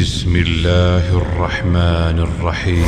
بسم الله الرحمن الرحيم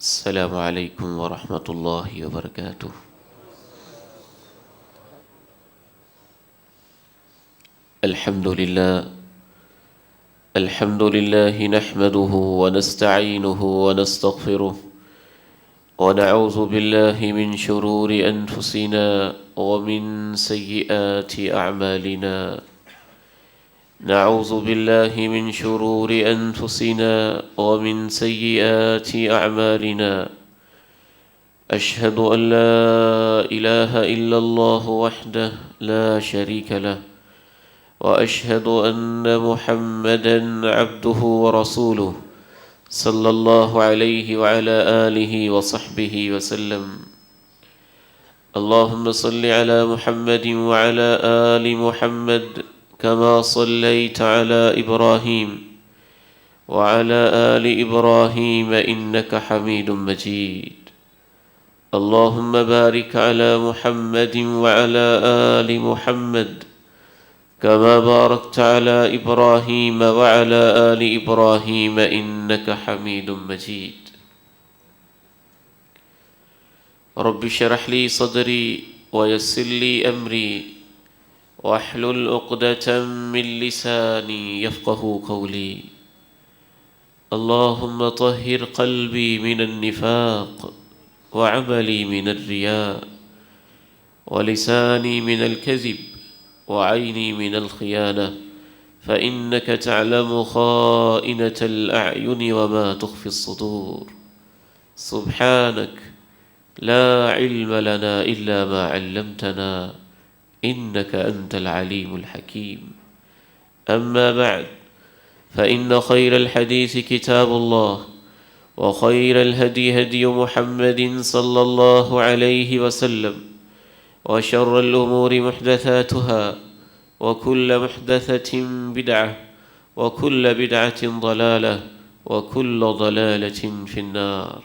السلام عليكم ورحمة الله وبركاته. الحمد لله نحمده ونستعينه ونستغفره ونعوذ بالله من شرور أنفسنا ومن سيئات أعمالنا. نعوذ بالله من شرور أنفسنا ومن سيئات أعمالنا. أشهد أن لا إله إلا الله وحده لا شريك له، وأشهد أن محمدًا عبده ورسوله صلى الله عليه وعلى آله وصحبه وسلم. اللهم صل على محمد وعلى آل محمد كما صليت على إبراهيم وعلى آل إبراهيم إنك حميد مجيد. اللهم بارك على محمد وعلى آل محمد كما باركت على إبراهيم وعلى آل إبراهيم إنك حميد مجيد. رب اشرح لي صدري ويسر لي أمري واحلل عقدة من لساني يفقه قولي. اللهم طهر قلبي من النفاق وعملي من الرياء ولساني من الكذب وعيني من الخيانة، فإنك تعلم خائنة الأعين وما تخفي الصدور. سبحانك لا علم لنا إلا ما علمتنا إنك أنت العليم الحكيم. أما بعد، فإن خير الحديث كتاب الله، وخير الهدي هدي محمد صلى الله عليه وسلم، وشر الأمور محدثاتها، وكل محدثة بدعة، وكل بدعة ضلالة، وكل ضلالة في النار.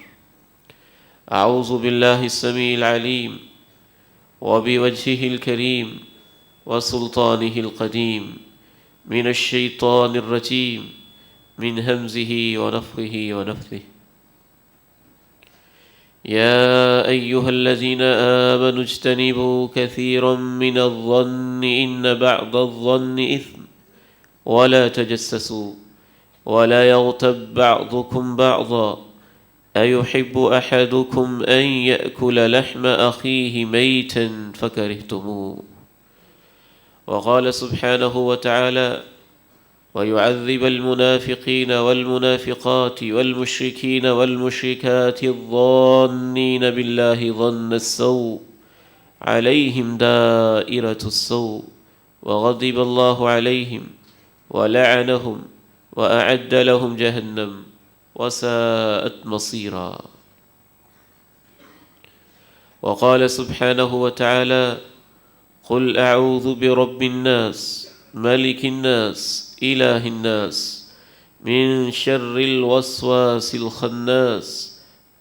أعوذ بالله السميع العليم وبوجهه الكريم وسلطانه القديم من الشيطان الرجيم من همزه ونفخه ونفثه. يا أيها الذين آمنوا اجتنبوا كثيرا من الظن إن بعض الظن إثم، ولا تجسسوا ولا يغتب بعضكم بعضا، أيحب أحدكم أن يأكل لحم أخيه ميتا فكرهتموه. وقال سبحانه وتعالى: ويعذب المنافقين والمنافقات والمشركين والمشركات الظانين بالله ظن السوء عليهم دائرة السوء، وغضب الله عليهم ولعنهم وأعد لهم جهنم وساءت مصيرا. وقال سبحانه وتعالى: قل أعوذ برب الناس ملك الناس إله الناس من شر الوسواس الخناس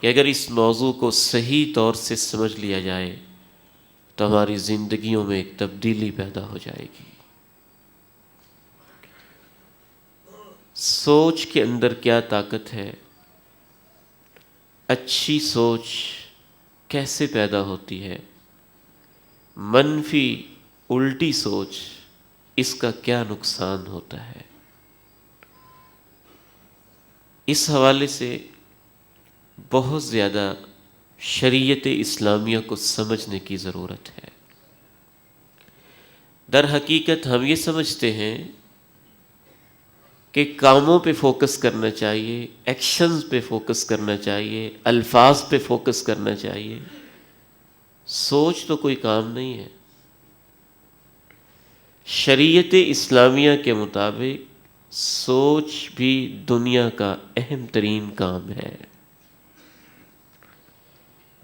کہ اگر اس موضوع کو صحیح طور سے سمجھ لیا جائے تو ہماری زندگیوں میں ایک تبدیلی پیدا ہو جائے گی۔ سوچ کے اندر کیا طاقت ہے؟ اچھی سوچ کیسے پیدا ہوتی ہے؟ منفی الٹی سوچ اس کا کیا نقصان ہوتا ہے؟ اس حوالے سے بہت زیادہ شریعت اسلامیہ کو سمجھنے کی ضرورت ہے۔ در حقیقت ہم یہ سمجھتے ہیں کہ کاموں پہ فوکس کرنا چاہیے، ایکشنز پہ فوکس کرنا چاہیے، الفاظ پہ فوکس کرنا چاہیے۔ سوچ تو کوئی کام نہیں ہے۔ شریعت اسلامیہ کے مطابق سوچ بھی دنیا کا اہم ترین کام ہے،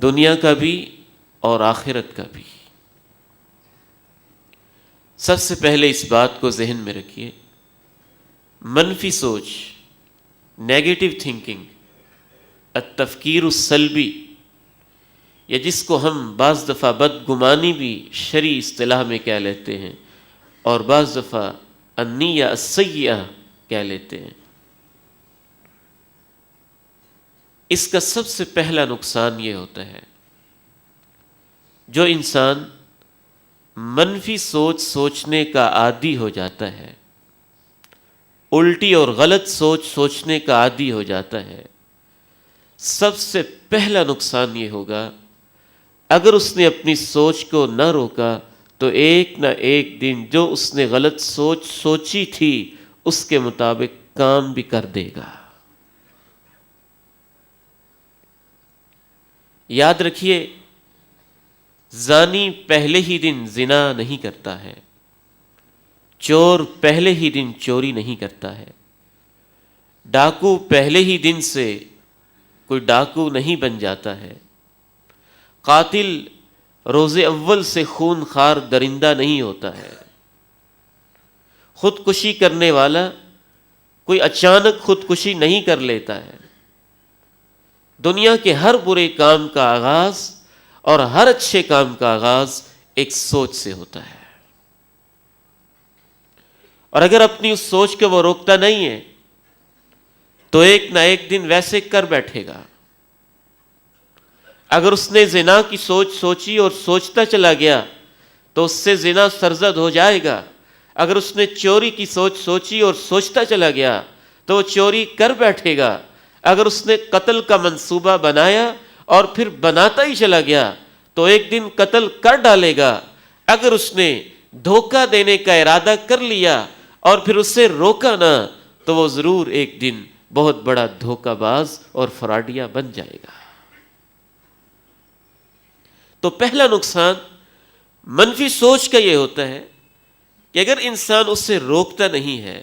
دنیا کا بھی اور آخرت کا بھی۔ سب سے پہلے اس بات کو ذہن میں رکھیے، منفی سوچ، نیگیٹو تھنکنگ، التفکیر السلبی، یا جس کو ہم بعض دفعہ بدگمانی بھی شرعی اصطلاح میں کہہ لیتے ہیں اور بعض دفعہ النیہ السیئہ کہہ لیتے ہیں، اس کا سب سے پہلا نقصان یہ ہوتا ہے، جو انسان منفی سوچ سوچنے کا عادی ہو جاتا ہے، الٹی اور غلط سوچ سوچنے کا عادی ہو جاتا ہے، سب سے پہلا نقصان یہ ہوگا، اگر اس نے اپنی سوچ کو نہ روکا تو ایک نہ ایک دن جو اس نے غلط سوچ سوچی تھی اس کے مطابق کام بھی کر دے گا۔ یاد رکھیے، زانی پہلے ہی دن زنا نہیں کرتا ہے، چور پہلے ہی دن چوری نہیں کرتا ہے، ڈاکو پہلے ہی دن سے کوئی ڈاکو نہیں بن جاتا ہے، قاتل روز اول سے خون خوار درندہ نہیں ہوتا ہے، خودکشی کرنے والا کوئی اچانک خودکشی نہیں کر لیتا ہے۔ دنیا کے ہر برے کام کا آغاز اور ہر اچھے کام کا آغاز ایک سوچ سے ہوتا ہے، اور اگر اپنی اس سوچ کو وہ روکتا نہیں ہے تو ایک نہ ایک دن ویسے کر بیٹھے گا۔ اگر اس نے زنا کی سوچ سوچی اور سوچتا چلا گیا تو اس سے زنا سرزد ہو جائے گا۔ اگر اس نے چوری کی سوچ سوچی اور سوچتا چلا گیا تو وہ چوری کر بیٹھے گا۔ اگر اس نے قتل کا منصوبہ بنایا اور پھر بناتا ہی چلا گیا تو ایک دن قتل کر ڈالے گا۔ اگر اس نے دھوکہ دینے کا ارادہ کر لیا اور پھر اسے روکا نہ تو وہ ضرور ایک دن بہت بڑا دھوکہ باز اور فراڈیا بن جائے گا۔ تو پہلا نقصان منفی سوچ کا یہ ہوتا ہے کہ اگر انسان اس سے روکتا نہیں ہے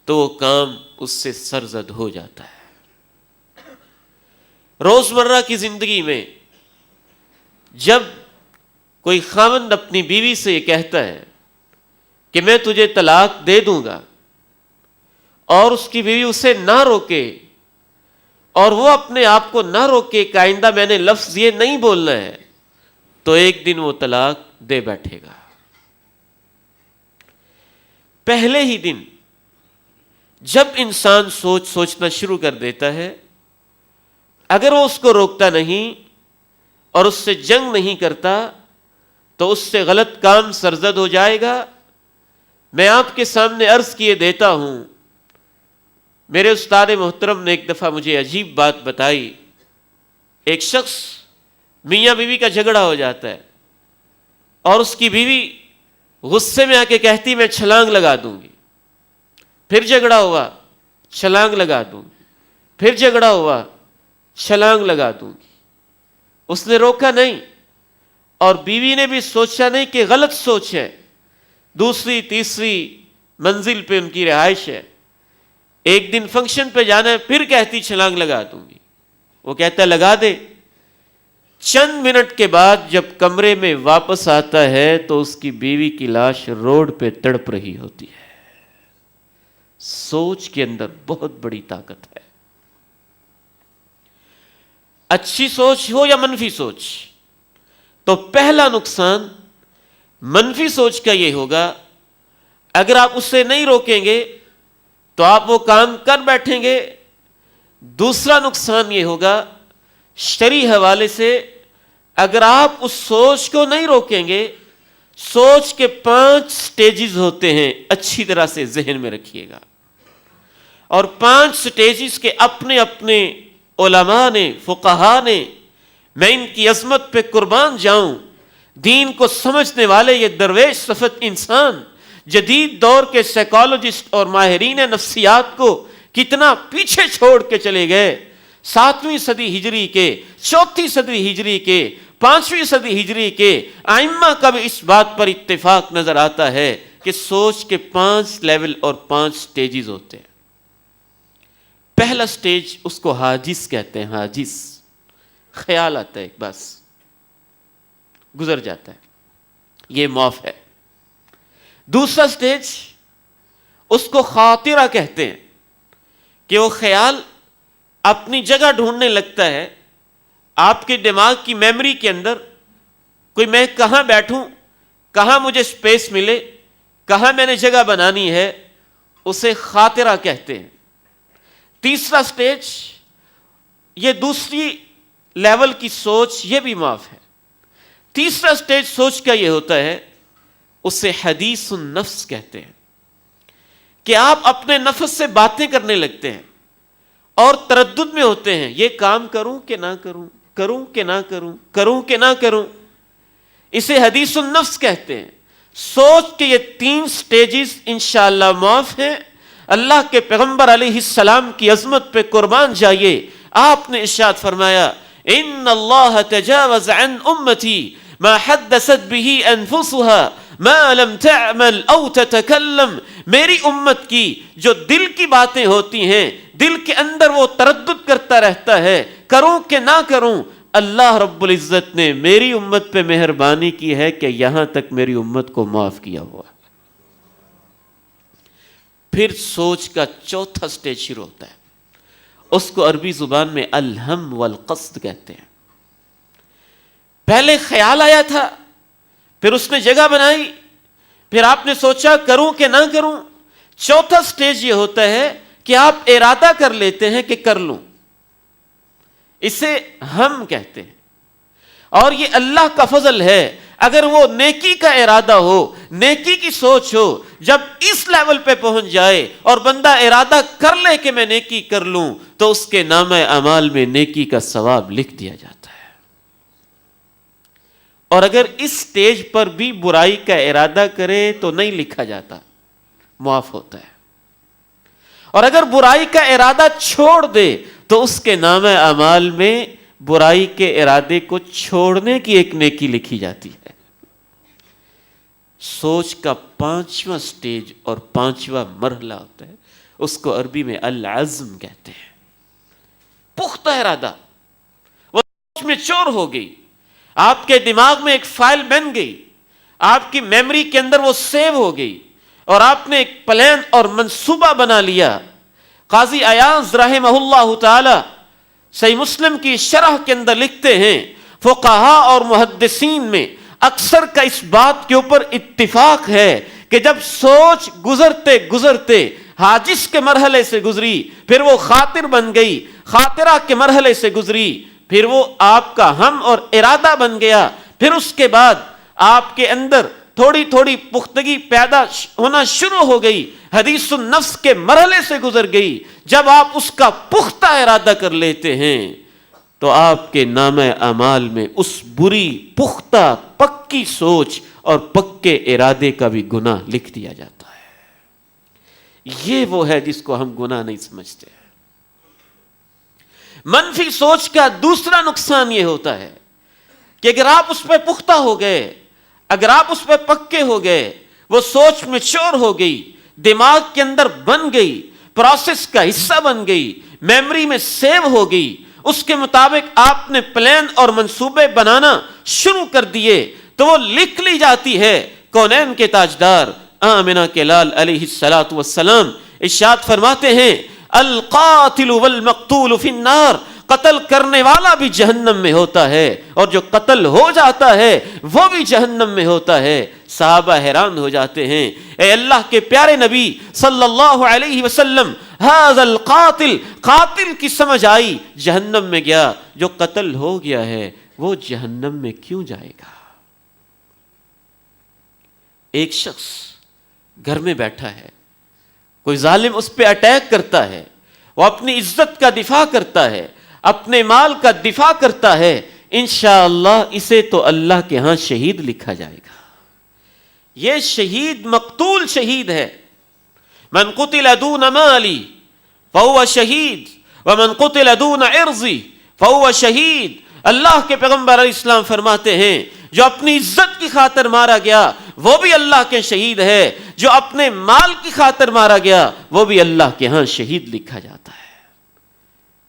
تو وہ کام اس سے سرزد ہو جاتا ہے۔ روزمرہ کی زندگی میں جب کوئی خاوند اپنی بیوی سے یہ کہتا ہے کہ میں تجھے طلاق دے دوں گا اور اس کی بیوی اسے نہ روکے اور وہ اپنے آپ کو نہ روکے کہ آئندہ میں نے لفظ یہ نہیں بولنا ہے تو ایک دن وہ طلاق دے بیٹھے گا۔ پہلے ہی دن جب انسان سوچنا شروع کر دیتا ہے، اگر وہ اس کو روکتا نہیں اور اس سے جنگ نہیں کرتا تو اس سے غلط کام سرزد ہو جائے گا۔ میں آپ کے سامنے عرض کیے دیتا ہوں، میرے استاد محترم نے ایک دفعہ مجھے عجیب بات بتائی۔ ایک شخص میاں بیوی کا جھگڑا ہو جاتا ہے اور اس کی بیوی غصے میں آ کے کہتی میں چھلانگ لگا دوں گی، پھر جھگڑا ہوا چھلانگ لگا دوں گی، پھر جھگڑا ہوا چھلانگ لگا دوں گی۔ اس نے روکا نہیں اور بیوی نے بھی سوچا نہیں کہ غلط سوچ ہے، دوسری تیسری منزل پہ ان کی رہائش ہے، ایک دن فنکشن پہ جانا ہے پھر کہتی چھلانگ لگا دوں گی۔ وہ کہتا ہے لگا دے۔ چند منٹ کے بعد جب کمرے میں واپس آتا ہے تو اس کی بیوی کی لاش روڈ پہ تڑپ رہی ہوتی ہے۔ سوچ کے اندر بہت بڑی طاقت ہے۔ اچھی سوچ ہو یا منفی سوچ، تو پہلا نقصان منفی سوچ کا یہ ہوگا، اگر آپ اسے نہیں روکیں گے تو آپ وہ کام کر بیٹھیں گے۔ دوسرا نقصان یہ ہوگا شرعی حوالے سے، اگر آپ اس سوچ کو نہیں روکیں گے، سوچ کے 5 سٹیجز ہوتے ہیں، اچھی طرح سے ذہن میں رکھیے گا، اور 5 سٹیجز کے اپنے اپنے علماء نے، فقہا نے، میں ان کی عظمت پہ قربان جاؤں، دین کو سمجھنے والے یہ درویش صفت انسان جدید دور کے سائیکالوجسٹ اور ماہرین نفسیات کو کتنا پیچھے چھوڑ کے چلے گئے۔ 7ویں صدی ہجری کے، 4تھی صدی ہجری کے، 5ویں صدی ہجری کے ائمہ کا بھی اس بات پر اتفاق نظر آتا ہے کہ سوچ کے 5 لیول اور 5 سٹیجز ہوتے ہیں۔ پہلا سٹیج اس کو حاجز کہتے ہیں، حاجز، خیال آتا ہے ایک، بس گزر جاتا ہے، یہ معاف ہے۔ دوسرا سٹیج اس کو خاطرہ کہتے ہیں کہ وہ خیال اپنی جگہ ڈھونڈنے لگتا ہے آپ کے دماغ کی میموری کے اندر، کوئی میں کہاں بیٹھوں، کہاں مجھے سپیس ملے، کہاں میں نے جگہ بنانی ہے، اسے خاطرہ کہتے ہیں۔ تیسرا سٹیج، یہ دوسری لیول کی سوچ، یہ بھی معاف ہے۔ تیسرا سٹیج سوچ کا یہ ہوتا ہے، اسے حدیث النفس کہتے ہیں، کہ آپ اپنے نفس سے باتیں کرنے لگتے ہیں اور تردد میں ہوتے ہیں، یہ کام کروں کہ نہ کروں، کروں کہ نہ کروں، کروں کہ نہ کروں، اسے حدیث النفس کہتے ہیں۔ سوچ کے یہ 3 سٹیجز انشاءاللہ معاف ہیں۔ اللہ کے پیغمبر علیہ السلام کی عظمت پہ قربان جائیے، آپ نے ارشاد فرمایا، ان اللہ تجاوز عن امتی ما حدثت به انفسها ما لم تعمل او تتکلم، میری امت کی جو دل کی باتیں ہوتی ہیں، دل کے اندر وہ تردد کرتا رہتا ہے، کروں کہ نہ کروں، اللہ رب العزت نے میری امت پہ مہربانی کی ہے کہ یہاں تک میری امت کو معاف کیا ہوا ہے۔ پھر سوچ کا چوتھا سٹیج شروع ہوتا ہے، اس کو عربی زبان میں الہم والقصد کہتے ہیں۔ پہلے خیال آیا تھا، پھر اس نے جگہ بنائی، پھر آپ نے سوچا کروں کہ نہ کروں۔ چوتھا سٹیج یہ ہوتا ہے کہ آپ ارادہ کر لیتے ہیں کہ کر لوں، اسے ہم کہتے ہیں۔ اور یہ اللہ کا فضل ہے، اگر وہ نیکی کا ارادہ ہو، نیکی کی سوچ ہو، جب اس لیول پہ پہنچ جائے اور بندہ ارادہ کر لے کہ میں نیکی کر لوں، تو اس کے نامہ اعمال میں نیکی کا ثواب لکھ دیا جاتا ہے۔ اور اگر اس سٹیج پر بھی برائی کا ارادہ کرے تو نہیں لکھا جاتا، معاف ہوتا ہے۔ اور اگر برائی کا ارادہ چھوڑ دے تو اس کے نامہ اعمال میں برائی کے ارادے کو چھوڑنے کی ایک نیکی لکھی جاتی ہے۔ سوچ کا 5واں سٹیج اور 5واں مرحلہ ہوتا ہے، اس کو عربی میں العزم کہتے ہیں، پختہ ارادہ۔ وہ سوچ میں چور ہو گئی، آپ کے دماغ میں ایک فائل بن گئی، آپ کی میموری کے اندر وہ سیو ہو گئی، اور آپ نے ایک پلان اور منصوبہ بنا لیا۔ قاضی ایاز رحمہ اللہ تعالی صحیح مسلم کی شرح کے اندر لکھتے ہیں، فقہا اور محدثین میں اکثر کا اس بات کے اوپر اتفاق ہے کہ جب سوچ گزرتے گزرتے حاجز کے مرحلے سے گزری، پھر وہ خاطر بن گئی، خاطرہ کے مرحلے سے گزری، پھر وہ آپ کا ہم اور ارادہ بن گیا، پھر اس کے بعد آپ کے اندر تھوڑی تھوڑی پختگی پیدا ہونا شروع ہو گئی، حدیث النفس کے مرحلے سے گزر گئی۔ جب آپ اس کا پختہ ارادہ کر لیتے ہیں تو آپ کے نامہ اعمال میں اس بری، پختہ، پکی سوچ اور پکے ارادے کا بھی گناہ لکھ دیا جاتا ہے۔ یہ وہ ہے جس کو ہم گناہ نہیں سمجھتے۔ منفی سوچ کا دوسرا نقصان یہ ہوتا ہے کہ اگر آپ اس پہ پختہ ہو گئے، اگر آپ اس پہ پکے ہو گئے، وہ سوچ میچور ہو گئی، دماغ کے اندر بن گئی، پروسیس کا حصہ بن گئی، میموری میں سیو ہو گئی، اس کے مطابق آپ نے پلان اور منصوبے بنانا شروع کر دیے، تو وہ لکھ لی جاتی ہے۔ کونین کے تاجدار آمنہ کے لال علیہ السلام ارشاد فرماتے ہیں، القاتل والمقتول فی النار قتل کرنے والا بھی جہنم میں ہوتا ہے اور جو قتل ہو جاتا ہے وہ بھی جہنم میں ہوتا ہے۔ صحابہ حیران ہو جاتے ہیں، اے اللہ کے پیارے نبی صلی اللہ علیہ وسلم، ھذا القاتل، قاتل کی سمجھ آئی، جہنم میں گیا، جو قتل ہو گیا ہے وہ جہنم میں کیوں جائے گا؟ ایک شخص گھر میں بیٹھا ہے، کوئی ظالم اس پہ اٹیک کرتا ہے، وہ اپنی عزت کا دفاع کرتا ہے، اپنے مال کا دفاع کرتا ہے، انشاءاللہ اسے تو اللہ کے ہاں شہید لکھا جائے گا۔ یہ شہید مقتول شہید ہے۔ من قتل دون مالی فهو شہید ومن قتل دون عرضی فهو شہید۔ اللہ کے پیغمبر علیہ السلام فرماتے ہیں جو اپنی عزت کی خاطر مارا گیا وہ بھی اللہ کے شہید ہے، جو اپنے مال کی خاطر مارا گیا وہ بھی اللہ کے ہاں شہید لکھا جاتا ہے۔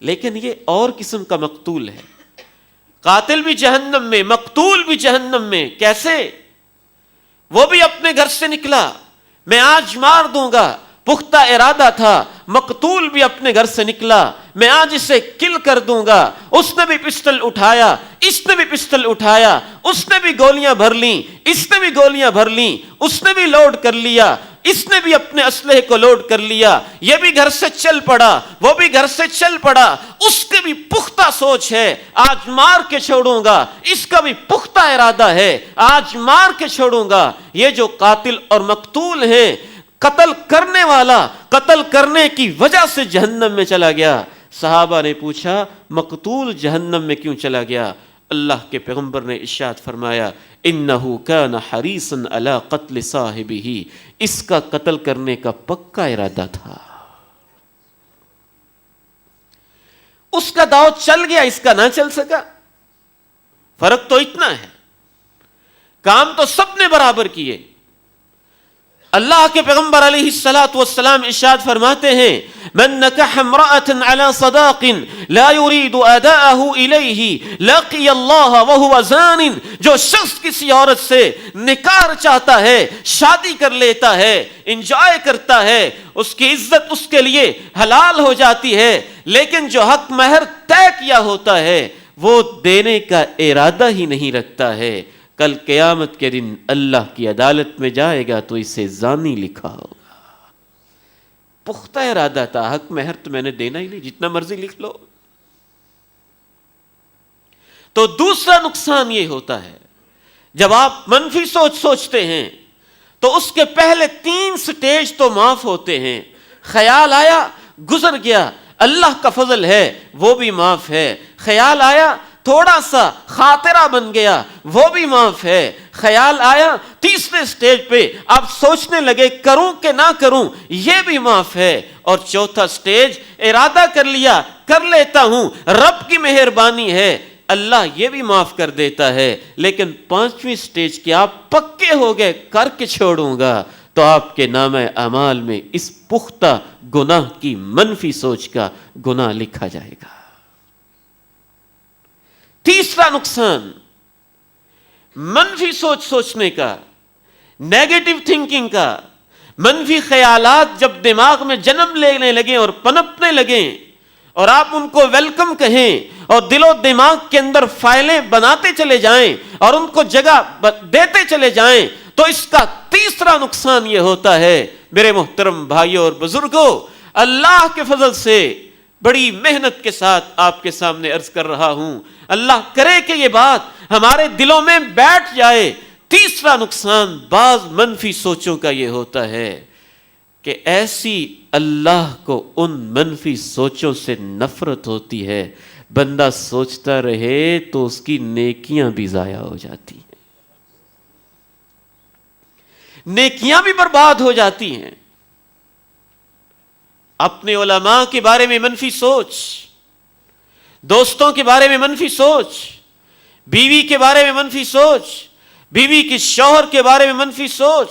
لیکن یہ اور قسم کا مقتول ہے، قاتل بھی جہنم میں، مقتول بھی جہنم میں۔ کیسے؟ وہ بھی اپنے گھر سے نکلا، میں آج مار دوں گا، پختہ ارادہ تھا۔ مقتول بھی اپنے گھر سے نکلا، میں آج اسے کل کر دوں گا۔ اس نے بھی پسٹل اٹھایا، اس نے بھی پسٹل اٹھایا، اس نے بھی گولیاں بھر لیں، اس نے بھی گولیاں بھر لیں، اس نے بھی لوڈ کر لیا، اس نے بھی اپنے اسلحے کو لوڈ کر لیا، یہ بھی گھر سے چل پڑا، وہ بھی گھر سے چل پڑا۔ اس کے بھی پختہ سوچ ہے، آج مار کے چھوڑوں گا، اس کا بھی پختہ ارادہ ہے، آج مار کے چھوڑوں گا۔ یہ جو قاتل اور مقتول ہیں، قتل کرنے والا قتل کرنے کی وجہ سے جہنم میں چلا گیا۔ صحابہ نے پوچھا مقتول جہنم میں کیوں چلا گیا؟ اللہ کے پیغمبر نے ارشاد فرمایا انہ کان حریصا علی قتل صاحبہ، اس کا قتل کرنے کا پکا ارادہ تھا۔ اس کا داؤ چل گیا، اس کا نہ چل سکا۔ فرق تو اتنا ہے، کام تو سب نے برابر کیے۔ اللہ کے پیغمبر علیہ الصلوۃ والسلام ارشاد فرماتے ہیں من نکح امرأة علی صداق لا يريد اداءه الیہ لقی اللہ وهو زان، جو شخص کسی عورت سے نکاح چاہتا ہے، شادی کر لیتا ہے، انجوائے کرتا ہے، اس کی عزت اس کے لیے حلال ہو جاتی ہے، لیکن جو حق مہر طے کیا ہوتا ہے وہ دینے کا ارادہ ہی نہیں رکھتا ہے، کل قیامت کے دن اللہ کی عدالت میں جائے گا تو اسے زانی لکھا ہوگا۔ پختہ ارادہ تھا، حق مہر تو میں نے دینا ہی نہیں، جتنا مرضی لکھ لو۔ تو دوسرا نقصان یہ ہوتا ہے جب آپ منفی سوچتے ہیں تو اس کے پہلے 3 سٹیج تو معاف ہوتے ہیں۔ خیال آیا، گزر گیا، اللہ کا فضل ہے وہ بھی معاف ہے۔ خیال آیا، تھوڑا سا خاطرہ بن گیا، وہ بھی معاف ہے۔ خیال آیا، تیسرے سٹیج پہ آپ سوچنے لگے کروں کہ نہ کروں، یہ بھی معاف ہے۔ اور چوتھا سٹیج، ارادہ کر لیا، کر لیتا ہوں، رب کی مہربانی ہے، اللہ یہ بھی معاف کر دیتا ہے۔ لیکن 5ویں سٹیج کے آپ پکے ہو گئے، کر کے چھوڑوں گا، تو آپ کے نامہ اعمال میں اس پختہ گناہ کی منفی سوچ کا گناہ لکھا جائے گا۔ تیسرا نقصان منفی سوچنے کا، نیگیٹو تھنکنگ کا۔ منفی خیالات جب دماغ میں جنم لینے لگیں اور پنپنے لگیں اور آپ ان کو ویلکم کہیں اور دل و دماغ کے اندر فائلیں بناتے چلے جائیں اور ان کو جگہ دیتے چلے جائیں، تو اس کا تیسرا نقصان یہ ہوتا ہے میرے محترم بھائیوں اور بزرگوں، اللہ کے فضل سے بڑی محنت کے ساتھ آپ کے سامنے عرض کر رہا ہوں، اللہ کرے کہ یہ بات ہمارے دلوں میں بیٹھ جائے۔ تیسرا نقصان بعض منفی سوچوں کا یہ ہوتا ہے کہ ایسی اللہ کو ان منفی سوچوں سے نفرت ہوتی ہے، بندہ سوچتا رہے تو اس کی نیکیاں بھی ضائع ہو جاتی ہیں، نیکیاں بھی برباد ہو جاتی ہیں۔ اپنے علماء کے بارے میں منفی سوچ، دوستوں کے بارے میں منفی سوچ، بیوی کے بارے میں منفی سوچ، بیوی کی شوہر کے بارے میں منفی سوچ،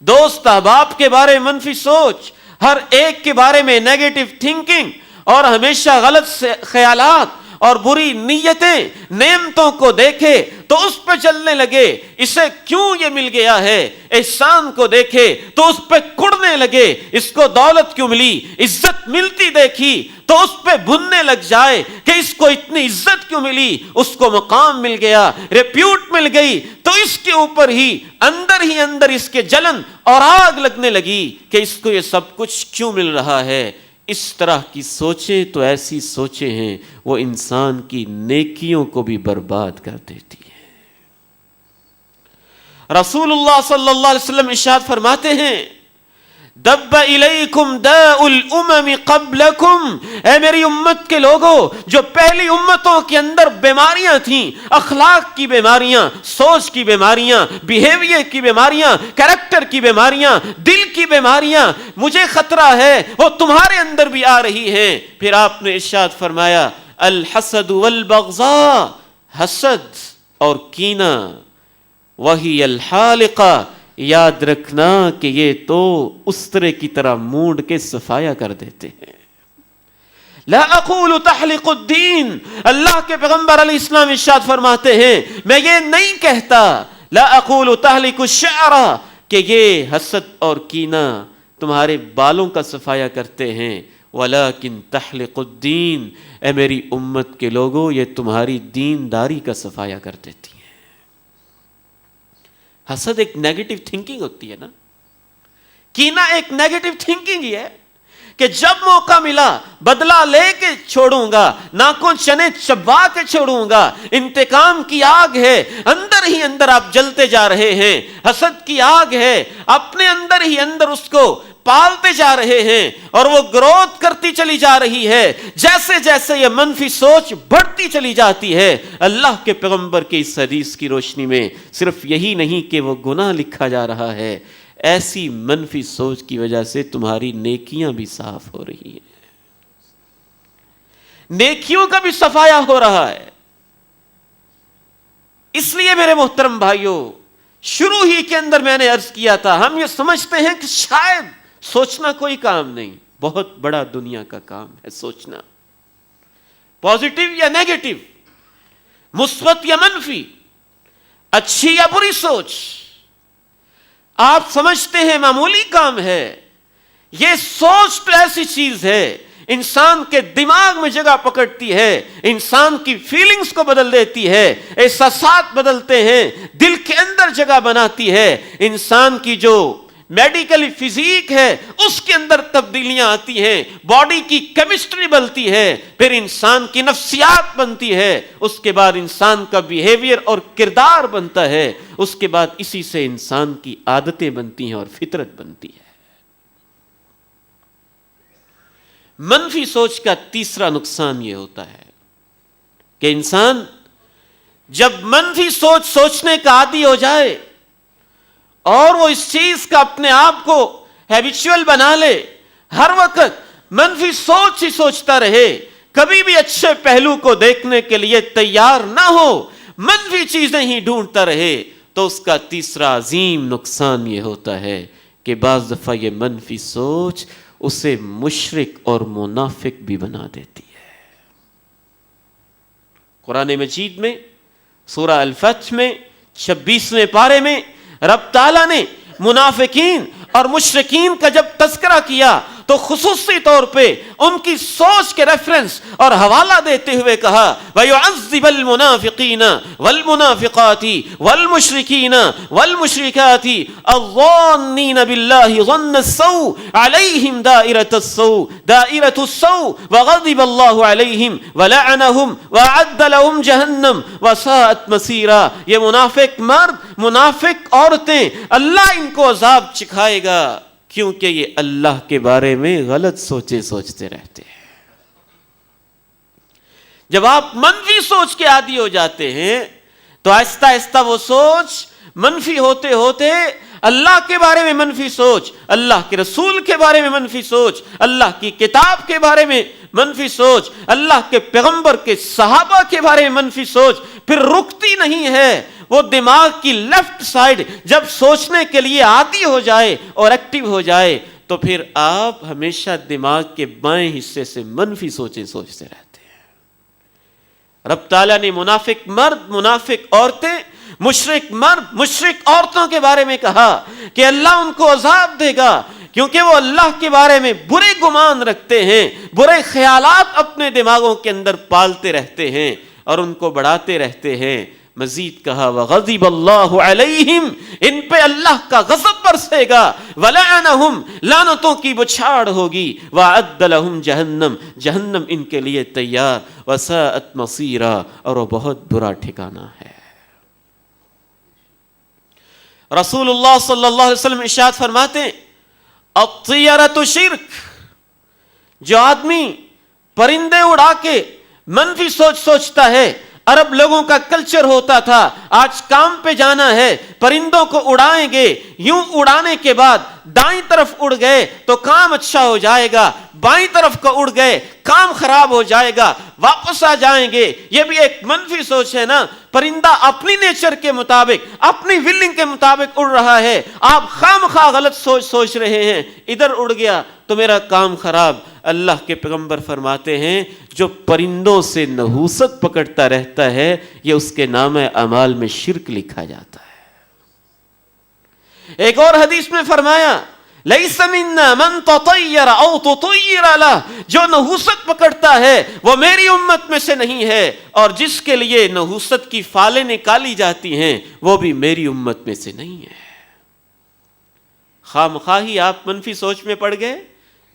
دوست احباب کے بارے میں منفی سوچ، ہر ایک کے بارے میں نیگیٹو تھنکنگ اور ہمیشہ غلط خیالات اور بری نیتیں، نعمتوں کو دیکھے تو اس پہ چلنے لگے، اسے کیوں یہ مل گیا ہے، احسان کو دیکھے تو اس پہ کڑنے لگے، اس کو دولت کیوں ملی، عزت ملتی دیکھی تو اس پہ بھننے لگ جائے کہ اس کو اتنی عزت کیوں ملی، اس کو مقام مل گیا، ریپیوٹ مل گئی، تو اس کے اوپر ہی اندر اس کے جلن اور آگ لگنے لگی کہ اس کو یہ سب کچھ کیوں مل رہا ہے۔ اس طرح کی سوچیں تو ایسی سوچیں ہیں وہ انسان کی نیکیوں کو بھی برباد کر دیتی ہیں۔ رسول اللہ صلی اللہ علیہ وسلم ارشاد فرماتے ہیں، دب الیکم داء الامم قبلکم، اے میری امت کے لوگوں، جو پہلی امتوں کے اندر بیماریاں تھیں، اخلاق کی بیماریاں، سوچ کی بیماریاں، بیہیویئر کی بیماریاں، کریکٹر کی بیماریاں، دل کی بیماریاں، مجھے خطرہ ہے وہ تمہارے اندر بھی آ رہی ہیں۔ پھر آپ نے ارشاد فرمایا، الحسد والبغضاء، حسد اور کینہ، وہی الحالقہ، یاد رکھنا کہ یہ تو استرے کی طرح مونڈ کے صفایا کر دیتے ہیں۔ لا اقول تحلق الدین، اللہ کے پیغمبر علیہ السلام ارشاد فرماتے ہیں، میں یہ نہیں کہتا، لا اقول تحلق الشعر، کہ یہ حسد اور کینہ تمہارے بالوں کا صفایا کرتے ہیں، ولکن تحلق الدین، اے میری امت کے لوگوں، یہ تمہاری دینداری کا صفایا کر دیتی ہیں۔ حسد ایک نیگیٹو تھنکنگ ہوتی ہے نا، کینہ ایک نیگیٹو تھنکنگ ہی ہے کہ جب موقع ملا بدلہ لے کے چھوڑوں گا، ناخن چنے چبا کے چھوڑوں گا، انتقام کی آگ ہے، اندر ہی اندر آپ جلتے جا رہے ہیں، حسد کی آگ ہے، اپنے اندر ہی اندر اس کو پالتے جا رہے ہیں اور وہ گروتھ کرتی چلی جا رہی ہے، جیسے جیسے یہ منفی سوچ بڑھتی چلی جاتی ہے۔ اللہ کے پیغمبر کی اس حدیث کی روشنی میں صرف یہی نہیں کہ وہ گناہ لکھا جا رہا ہے، ایسی منفی سوچ کی وجہ سے تمہاری نیکیاں بھی صاف ہو رہی ہیں، نیکیوں کا بھی صفایا ہو رہا ہے۔ اس لیے میرے محترم بھائیوں، شروع ہی کے اندر میں نے عرض کیا تھا، ہم یہ سمجھتے ہیں کہ شاید سوچنا کوئی کام نہیں، بہت بڑا دنیا کا کام ہے سوچنا، پازیٹیو یا نیگیٹو، مثبت یا منفی، اچھی یا بری سوچ۔ آپ سمجھتے ہیں معمولی کام ہے، یہ سوچ تو ایسی چیز ہے، انسان کے دماغ میں جگہ پکڑتی ہے، انسان کی فیلنگز کو بدل دیتی ہے، احساسات بدلتے ہیں، دل کے اندر جگہ بناتی ہے، انسان کی جو میڈیکل فزیک ہے اس کے اندر تبدیلیاں آتی ہیں، باڈی کی کیمسٹری بنتی ہے، پھر انسان کی نفسیات بنتی ہے، اس کے بعد انسان کا بیہیویئر اور کردار بنتا ہے، اس کے بعد اسی سے انسان کی عادتیں بنتی ہیں اور فطرت بنتی ہے۔ منفی سوچ کا تیسرا نقصان یہ ہوتا ہے کہ انسان جب منفی سوچ سوچنے کا عادی ہو جائے اور وہ اس چیز کا اپنے آپ کو ہیبیچول بنا لے، ہر وقت منفی سوچ ہی سوچتا رہے، کبھی بھی اچھے پہلو کو دیکھنے کے لیے تیار نہ ہو، منفی چیزیں ہی ڈھونڈتا رہے، تو اس کا تیسرا عظیم نقصان یہ ہوتا ہے کہ بعض دفعہ یہ منفی سوچ اسے مشرک اور منافق بھی بنا دیتی ہے۔ قرآن مجید میں سورہ الفتح میں 26ویں پارے میں رب تعالیٰ نے منافقین اور مشرکین کا جب تذکرہ کیا تو خصوصی طور پہ ان کی سوچ کے ریفرنس اور حوالہ دیتے ہوئے کہا وَيُعَذِّبَ الْمُنَافِقِينَ وَالْمُنَافِقَاتِ وَالْمُشْرِكِينَ وَالْمُشْرِكَاتِ الظَّانِّينَ بِاللَّهِ ظَنَّ السَّوْءِ عَلَيْهِمْ دَائِرَةُ السَّوْءِ وَغَضِبَ اللَّهُ عَلَيْهِمْ وَلَعَنَهُمْ وَأَعَدَّ لَهُمْ جَهَنَّمَ وَسَاءَتْ مَصِيرًا۔ یہ منافق مرد، منافق عورتیں، اللہ ان کو عذاب چکھائے گا کیونکہ یہ اللہ کے بارے میں غلط سوچے سوچتے رہتے ہیں۔ جب آپ منفی سوچ کے عادی ہو جاتے ہیں تو آہستہ آہستہ وہ سوچ منفی ہوتے ہوتے اللہ کے بارے میں منفی سوچ، اللہ کے رسول کے بارے میں منفی سوچ، اللہ کی کتاب کے بارے میں منفی سوچ، اللہ کے پیغمبر کے صحابہ کے بارے میں منفی سوچ پھر رکتی نہیں ہے۔ وہ دماغ کی لیفٹ سائڈ جب سوچنے کے لیے عادی ہو جائے اور ایکٹیو ہو جائے تو پھر آپ ہمیشہ دماغ کے بائیں حصے سے منفی سوچیں سوچتے رہتے ہیں۔ رب تعالیٰ نے منافق مرد، منافق عورتیں، مشرک مرد، مشرک عورتوں کے بارے میں کہا کہ اللہ ان کو عذاب دے گا، کیونکہ وہ اللہ کے بارے میں برے گمان رکھتے ہیں، برے خیالات اپنے دماغوں کے اندر پالتے رہتے ہیں اور ان کو بڑھاتے رہتے ہیں۔ مزید کہا وغضب اللہ علیہم، ان پہ اللہ کا غضب برسے گا، ولعنہم، لعنتوں کی بچھاڑ ہوگی، وأعد لہم جہنم، جہنم ان کے لیے تیار، وساءت مصیرا، اور وہ بہت برا ٹھکانہ ہے۔ رسول اللہ صلی اللہ علیہ وسلم ارشاد فرماتے ہیں الطیرۃ شرک، جو آدمی پرندے اڑا کے منفی سوچتا ہے، عرب لوگوں کا کلچر ہوتا تھا آج کام پہ جانا ہے پرندوں کو اڑائیں گے، یوں اڑانے کے بعد دائیں طرف اڑ گئے تو کام اچھا ہو جائے گا، بائیں طرف کو اڑ گئے کام خراب ہو جائے گا، واپس آ جائیں گے۔ یہ بھی ایک منفی سوچ ہے نا، پرندہ اپنی نیچر کے مطابق، اپنی ولنگ کے مطابق اڑ رہا ہے، آپ خواہ غلط سوچ رہے ہیں، ادھر اڑ گیا تو میرا کام خراب۔ اللہ کے پیغمبر فرماتے ہیں جو پرندوں سے نحوست پکڑتا رہتا ہے یہ اس کے نام اعمال میں شرک لکھا جاتا ہے۔ ایک اور حدیث میں فرمایا لیس منا من تطیر او تطیر له، جو نحوست پکڑتا ہے وہ میری امت میں سے نہیں ہے، اور جس کے لیے نحوست کی فالیں نکالی جاتی ہیں وہ بھی میری امت میں سے نہیں ہے۔ خواہ مخواہی آپ منفی سوچ میں پڑ گئے،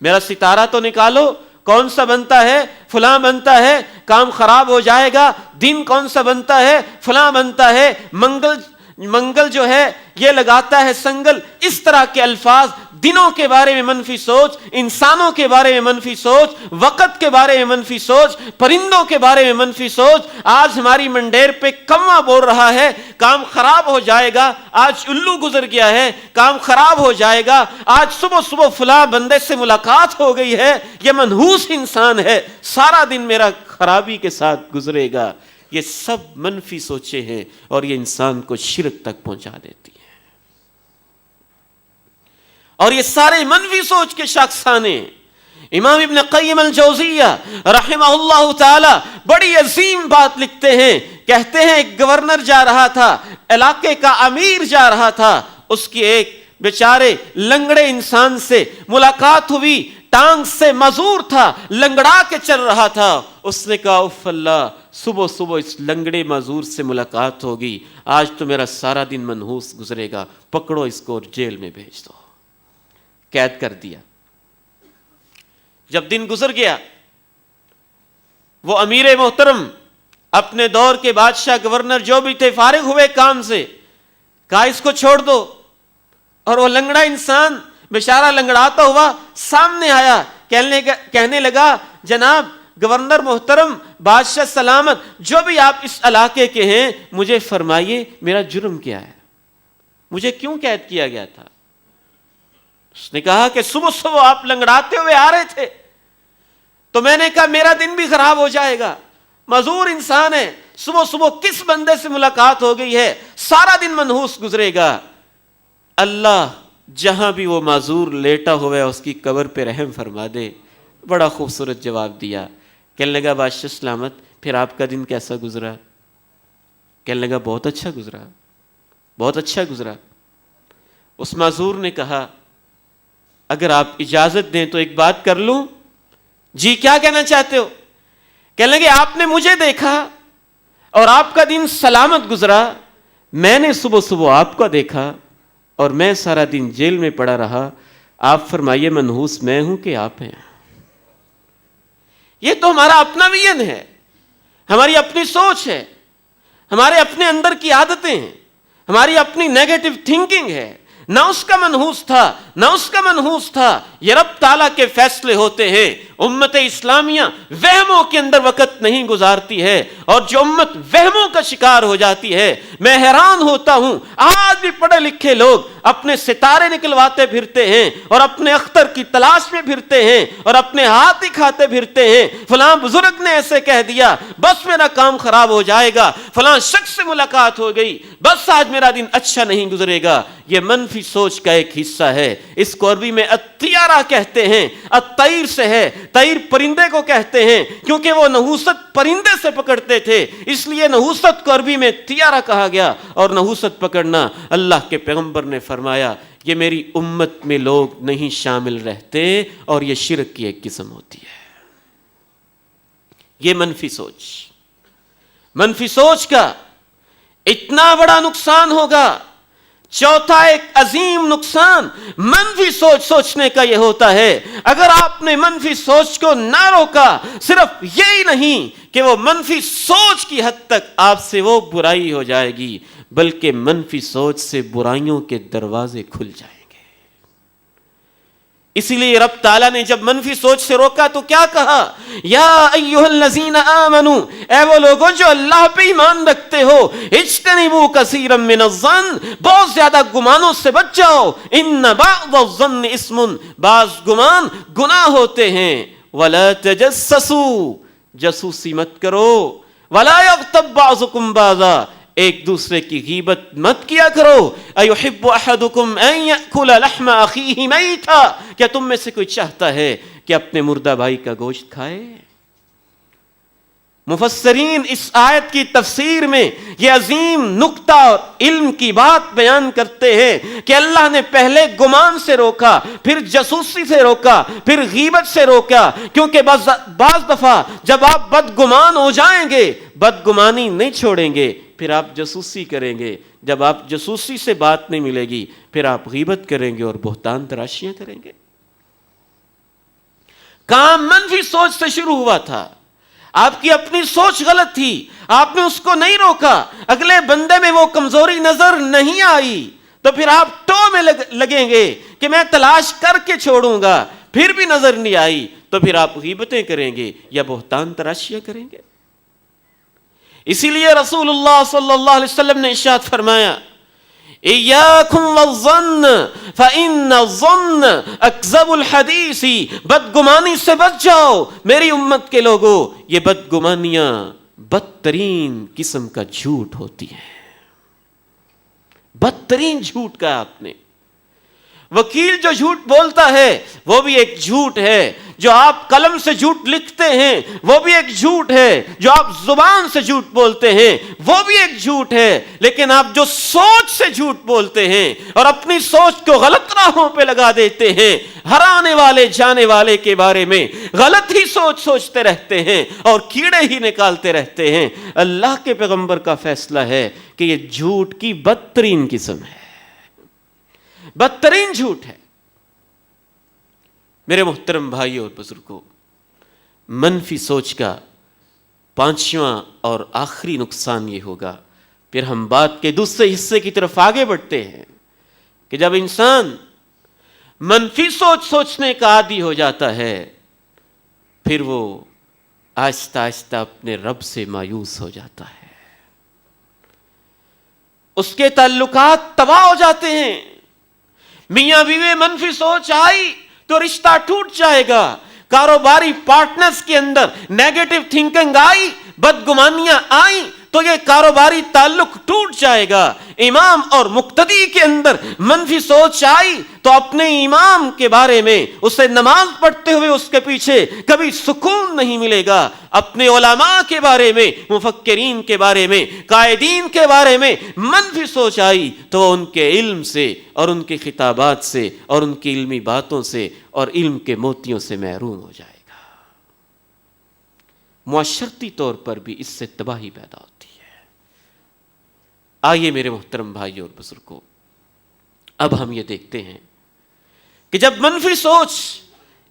میرا ستارہ تو نکالو، کون سا بنتا ہے؟ فلاں بنتا ہے، کام خراب ہو جائے گا۔ دن کون سا بنتا ہے؟ فلاں بنتا ہے، منگل جو ہے یہ لگاتا ہے سنگل۔ اس طرح کے الفاظ، دنوں کے بارے میں منفی سوچ، انسانوں کے بارے میں منفی سوچ، وقت کے بارے میں منفی سوچ، پرندوں کے بارے میں منفی سوچ۔ آج ہماری منڈیر پہ کوا بول رہا ہے کام خراب ہو جائے گا، آج الو گزر گیا ہے کام خراب ہو جائے گا، آج صبح فلاں بندے سے ملاقات ہو گئی ہے، یہ منحوس انسان ہے، سارا دن میرا خرابی کے ساتھ گزرے گا۔ یہ سب منفی سوچیں ہیں اور یہ انسان کو شرک تک پہنچا دیتی ہیں۔ اور یہ سارے منفی سوچ کے شاخسانے امام ابن قیم الجوزیہ رحمہ اللہ تعالی بڑی عظیم بات لکھتے ہیں، کہتے ہیں ایک گورنر جا رہا تھا، علاقے کا امیر جا رہا تھا، اس کی ایک بیچارے لنگڑے انسان سے ملاقات ہوئی، ٹانگ سے معذور تھا، لنگڑا کے چل رہا تھا۔ اس نے کہا اف اللہ، صبح اس لنگڑے معذور سے ملاقات ہوگی، آج تو میرا سارا دن منحوس گزرے گا، پکڑو اس کو اور جیل میں بھیج دو۔ قید کر دیا۔ جب دن گزر گیا، وہ امیر محترم اپنے دور کے بادشاہ گورنر جو بھی تھے فارغ ہوئے کام سے، کہا اس کو چھوڑ دو، اور وہ لنگڑا انسان بیچارہ لنگڑاتا ہوا سامنے آیا، کہنے لگا جناب گورنر محترم، بادشاہ سلامت، جو بھی آپ اس علاقے کے ہیں مجھے فرمائیے میرا جرم کیا ہے، مجھے کیوں قید کیا گیا تھا؟ اس نے کہا کہ صبح آپ لنگڑاتے ہوئے آ رہے تھے تو میں نے کہا میرا دن بھی خراب ہو جائے گا، معذور انسان ہے، صبح کس بندے سے ملاقات ہو گئی ہے، سارا دن منحوس گزرے گا۔ اللہ جہاں بھی وہ معذور لیٹا ہوا ہے اس کی قبر پہ رحم فرما دے۔ بڑا خوبصورت جواب دیا۔ کہنے لگا بادشاہ سلامت پھر آپ کا دن کیسا گزرا؟ کہنے لگا بہت اچھا گزرا، بہت اچھا گزرا۔ اس معذور نے کہا اگر آپ اجازت دیں تو ایک بات کر لوں؟ جی کیا کہنا چاہتے ہو؟ کہنے لگے آپ نے مجھے دیکھا اور آپ کا دن سلامت گزرا، میں نے صبح آپ کو دیکھا اور میں سارا دن جیل میں پڑا رہا، آپ فرمائیے منحوس میں ہوں کہ آپ ہیں؟ یہ تو ہمارا اپنا ویژن ہے، ہماری اپنی سوچ ہے، ہمارے اپنے اندر کی عادتیں ہیں، ہماری اپنی نیگیٹو تھنکنگ ہے۔ نہ اس کا منحوس تھا، نہ اس کا منحوس تھا، یہ رب تعالیٰ کے فیصلے ہوتے ہیں۔ امت اسلامیہ وہموں کے اندر وقت نہیں گزارتی ہے، اور جو امت وہموں کا شکار ہو جاتی ہے، میں حیران ہوتا ہوں آج بھی پڑھے لکھے لوگ اپنے ستارے نکلواتے پھرتے ہیں اور اپنے اختر کی تلاش میں پھرتے ہیں اور اپنے ہاتھ ہی کھاتے پھرتے ہیں، فلاں بزرگ نے ایسے کہہ دیا بس میرا کام خراب ہو جائے گا، فلاں شخص سے ملاقات ہو گئی بس آج میرا دن اچھا نہیں گزرے گا۔ یہ منفی سوچ کا ایک حصہ ہے. اس کو عربی میں الطیارہ کہتے ہیں. الطیر سے ہے, طیر پرندے کو کہتے ہیں کیونکہ وہ نحوست پرندے سے پکڑتے تھے, اس لیے نحوست کو عربی میں طیارہ کہا گیا. اور نحوست پکڑنا, اللہ کے پیغمبر نے فرمایا یہ میری امت میں لوگ نہیں شامل رہتے, اور یہ شرک کی ایک قسم ہوتی ہے. یہ منفی سوچ, منفی سوچ کا اتنا بڑا نقصان ہوگا. چوتھا ایک عظیم نقصان منفی سوچ سوچنے کا یہ ہوتا ہے, اگر آپ نے منفی سوچ کو نہ روکا, صرف یہی نہیں کہ وہ منفی سوچ کی حد تک آپ سے وہ برائی ہو جائے گی, بلکہ منفی سوچ سے برائیوں کے دروازے کھل جائیں گے. اسی لیے رب تعالیٰ نے جب منفی سوچ سے روکا تو کیا کہا؟ یا ایھا الذین آمنو, اے وہ لوگوں جو اللہ پہ ایمان رکھتے ہو, اجتنبوا کثیرا من الظن, بہت زیادہ گمانوں سے بچ جاؤ. ان بعض الظن اسم, بعض گمان گناہ ہوتے ہیں. ولا تجسسوا, جاسوسی مت کرو. ولا یغتب بعضکم بعضا, ایک دوسرے کی غیبت مت کیا کرو. ایحب احدکم ان یأکل لحم اخیہ میتا, کیا تم میں سے کوئی چاہتا ہے کہ اپنے مردہ بھائی کا گوشت کھائے؟ مفسرین اس آیت کی تفسیر میں یہ عظیم نکتہ اور علم کی بات بیان کرتے ہیں کہ اللہ نے پہلے گمان سے روکا, پھر جاسوسی سے روکا, پھر غیبت سے روکا, کیونکہ بعض دفعہ جب آپ بدگمان ہو جائیں گے, بدگمانی نہیں چھوڑیں گے, پھر آپ جاسوسی کریں گے. جب آپ جاسوسی سے بات نہیں ملے گی, پھر آپ غیبت کریں گے اور بہتان تراشیاں کریں گے. کام منفی سوچ سے شروع ہوا تھا, آپ کی اپنی سوچ غلط تھی, آپ نے اس کو نہیں روکا. اگلے بندے میں وہ کمزوری نظر نہیں آئی تو پھر آپ ٹو میں لگیں گے کہ میں تلاش کر کے چھوڑوں گا, پھر بھی نظر نہیں آئی تو پھر آپ غیبتیں کریں گے یا بہتان تراشیاں کریں گے. اسی لیے رسول اللہ صلی اللہ علیہ وسلم نے ارشاد فرمایا, ایاکم والظن فإن الظن اکذب الحدیث, بدگمانی سے بچ جاؤ میری امت کے لوگوں, یہ بدگمانیاں بدترین قسم کا جھوٹ ہوتی ہیں. بدترین جھوٹ کا آپ نے. وکیل جو جھوٹ بولتا ہے وہ بھی ایک جھوٹ ہے, جو آپ قلم سے جھوٹ لکھتے ہیں وہ بھی ایک جھوٹ ہے, جو آپ زبان سے جھوٹ بولتے ہیں وہ بھی ایک جھوٹ ہے. لیکن آپ جو سوچ سے جھوٹ بولتے ہیں اور اپنی سوچ کو غلط راہوں پہ لگا دیتے ہیں, ہر آنے والے جانے والے کے بارے میں غلط ہی سوچتے رہتے ہیں اور کیڑے ہی نکالتے رہتے ہیں. اللہ کے پیغمبر کا فیصلہ ہے کہ یہ جھوٹ کی بدترین قسم ہے, بدترین جھوٹ ہے. میرے محترم بھائیوں اور بزرگوں, منفی سوچ کا پانچواں اور آخری نقصان یہ ہوگا. پھر ہم بات کے دوسرے حصے کی طرف آگے بڑھتے ہیں کہ جب انسان منفی سوچنے کا عادی ہو جاتا ہے, پھر وہ آہستہ آہستہ اپنے رب سے مایوس ہو جاتا ہے, اس کے تعلقات تباہ ہو جاتے ہیں. میاں بیوی منفی سوچ آئی تو رشتہ ٹوٹ جائے گا. کاروباری پارٹنرز کے اندر نیگیٹو تھنکنگ آئی, بدگمانیاں آئیں تو یہ کاروباری تعلق ٹوٹ جائے گا. امام اور مقتدی کے اندر منفی سوچ آئی تو اپنے امام کے بارے میں اسے نماز پڑھتے ہوئے اس کے پیچھے کبھی سکون نہیں ملے گا. اپنے علماء کے بارے میں, مفکرین کے بارے میں, قائدین کے بارے میں منفی سوچ آئی تو ان کے علم سے اور ان کے خطابات سے اور ان کی علمی باتوں سے اور علم کے موتیوں سے محروم ہو جائے گا. معاشرتی طور پر بھی اس سے تباہی پیدا ہوتی ہے. آئیے میرے محترم بھائیوں اور بزرگوں, اب ہم یہ دیکھتے ہیں کہ جب منفی سوچ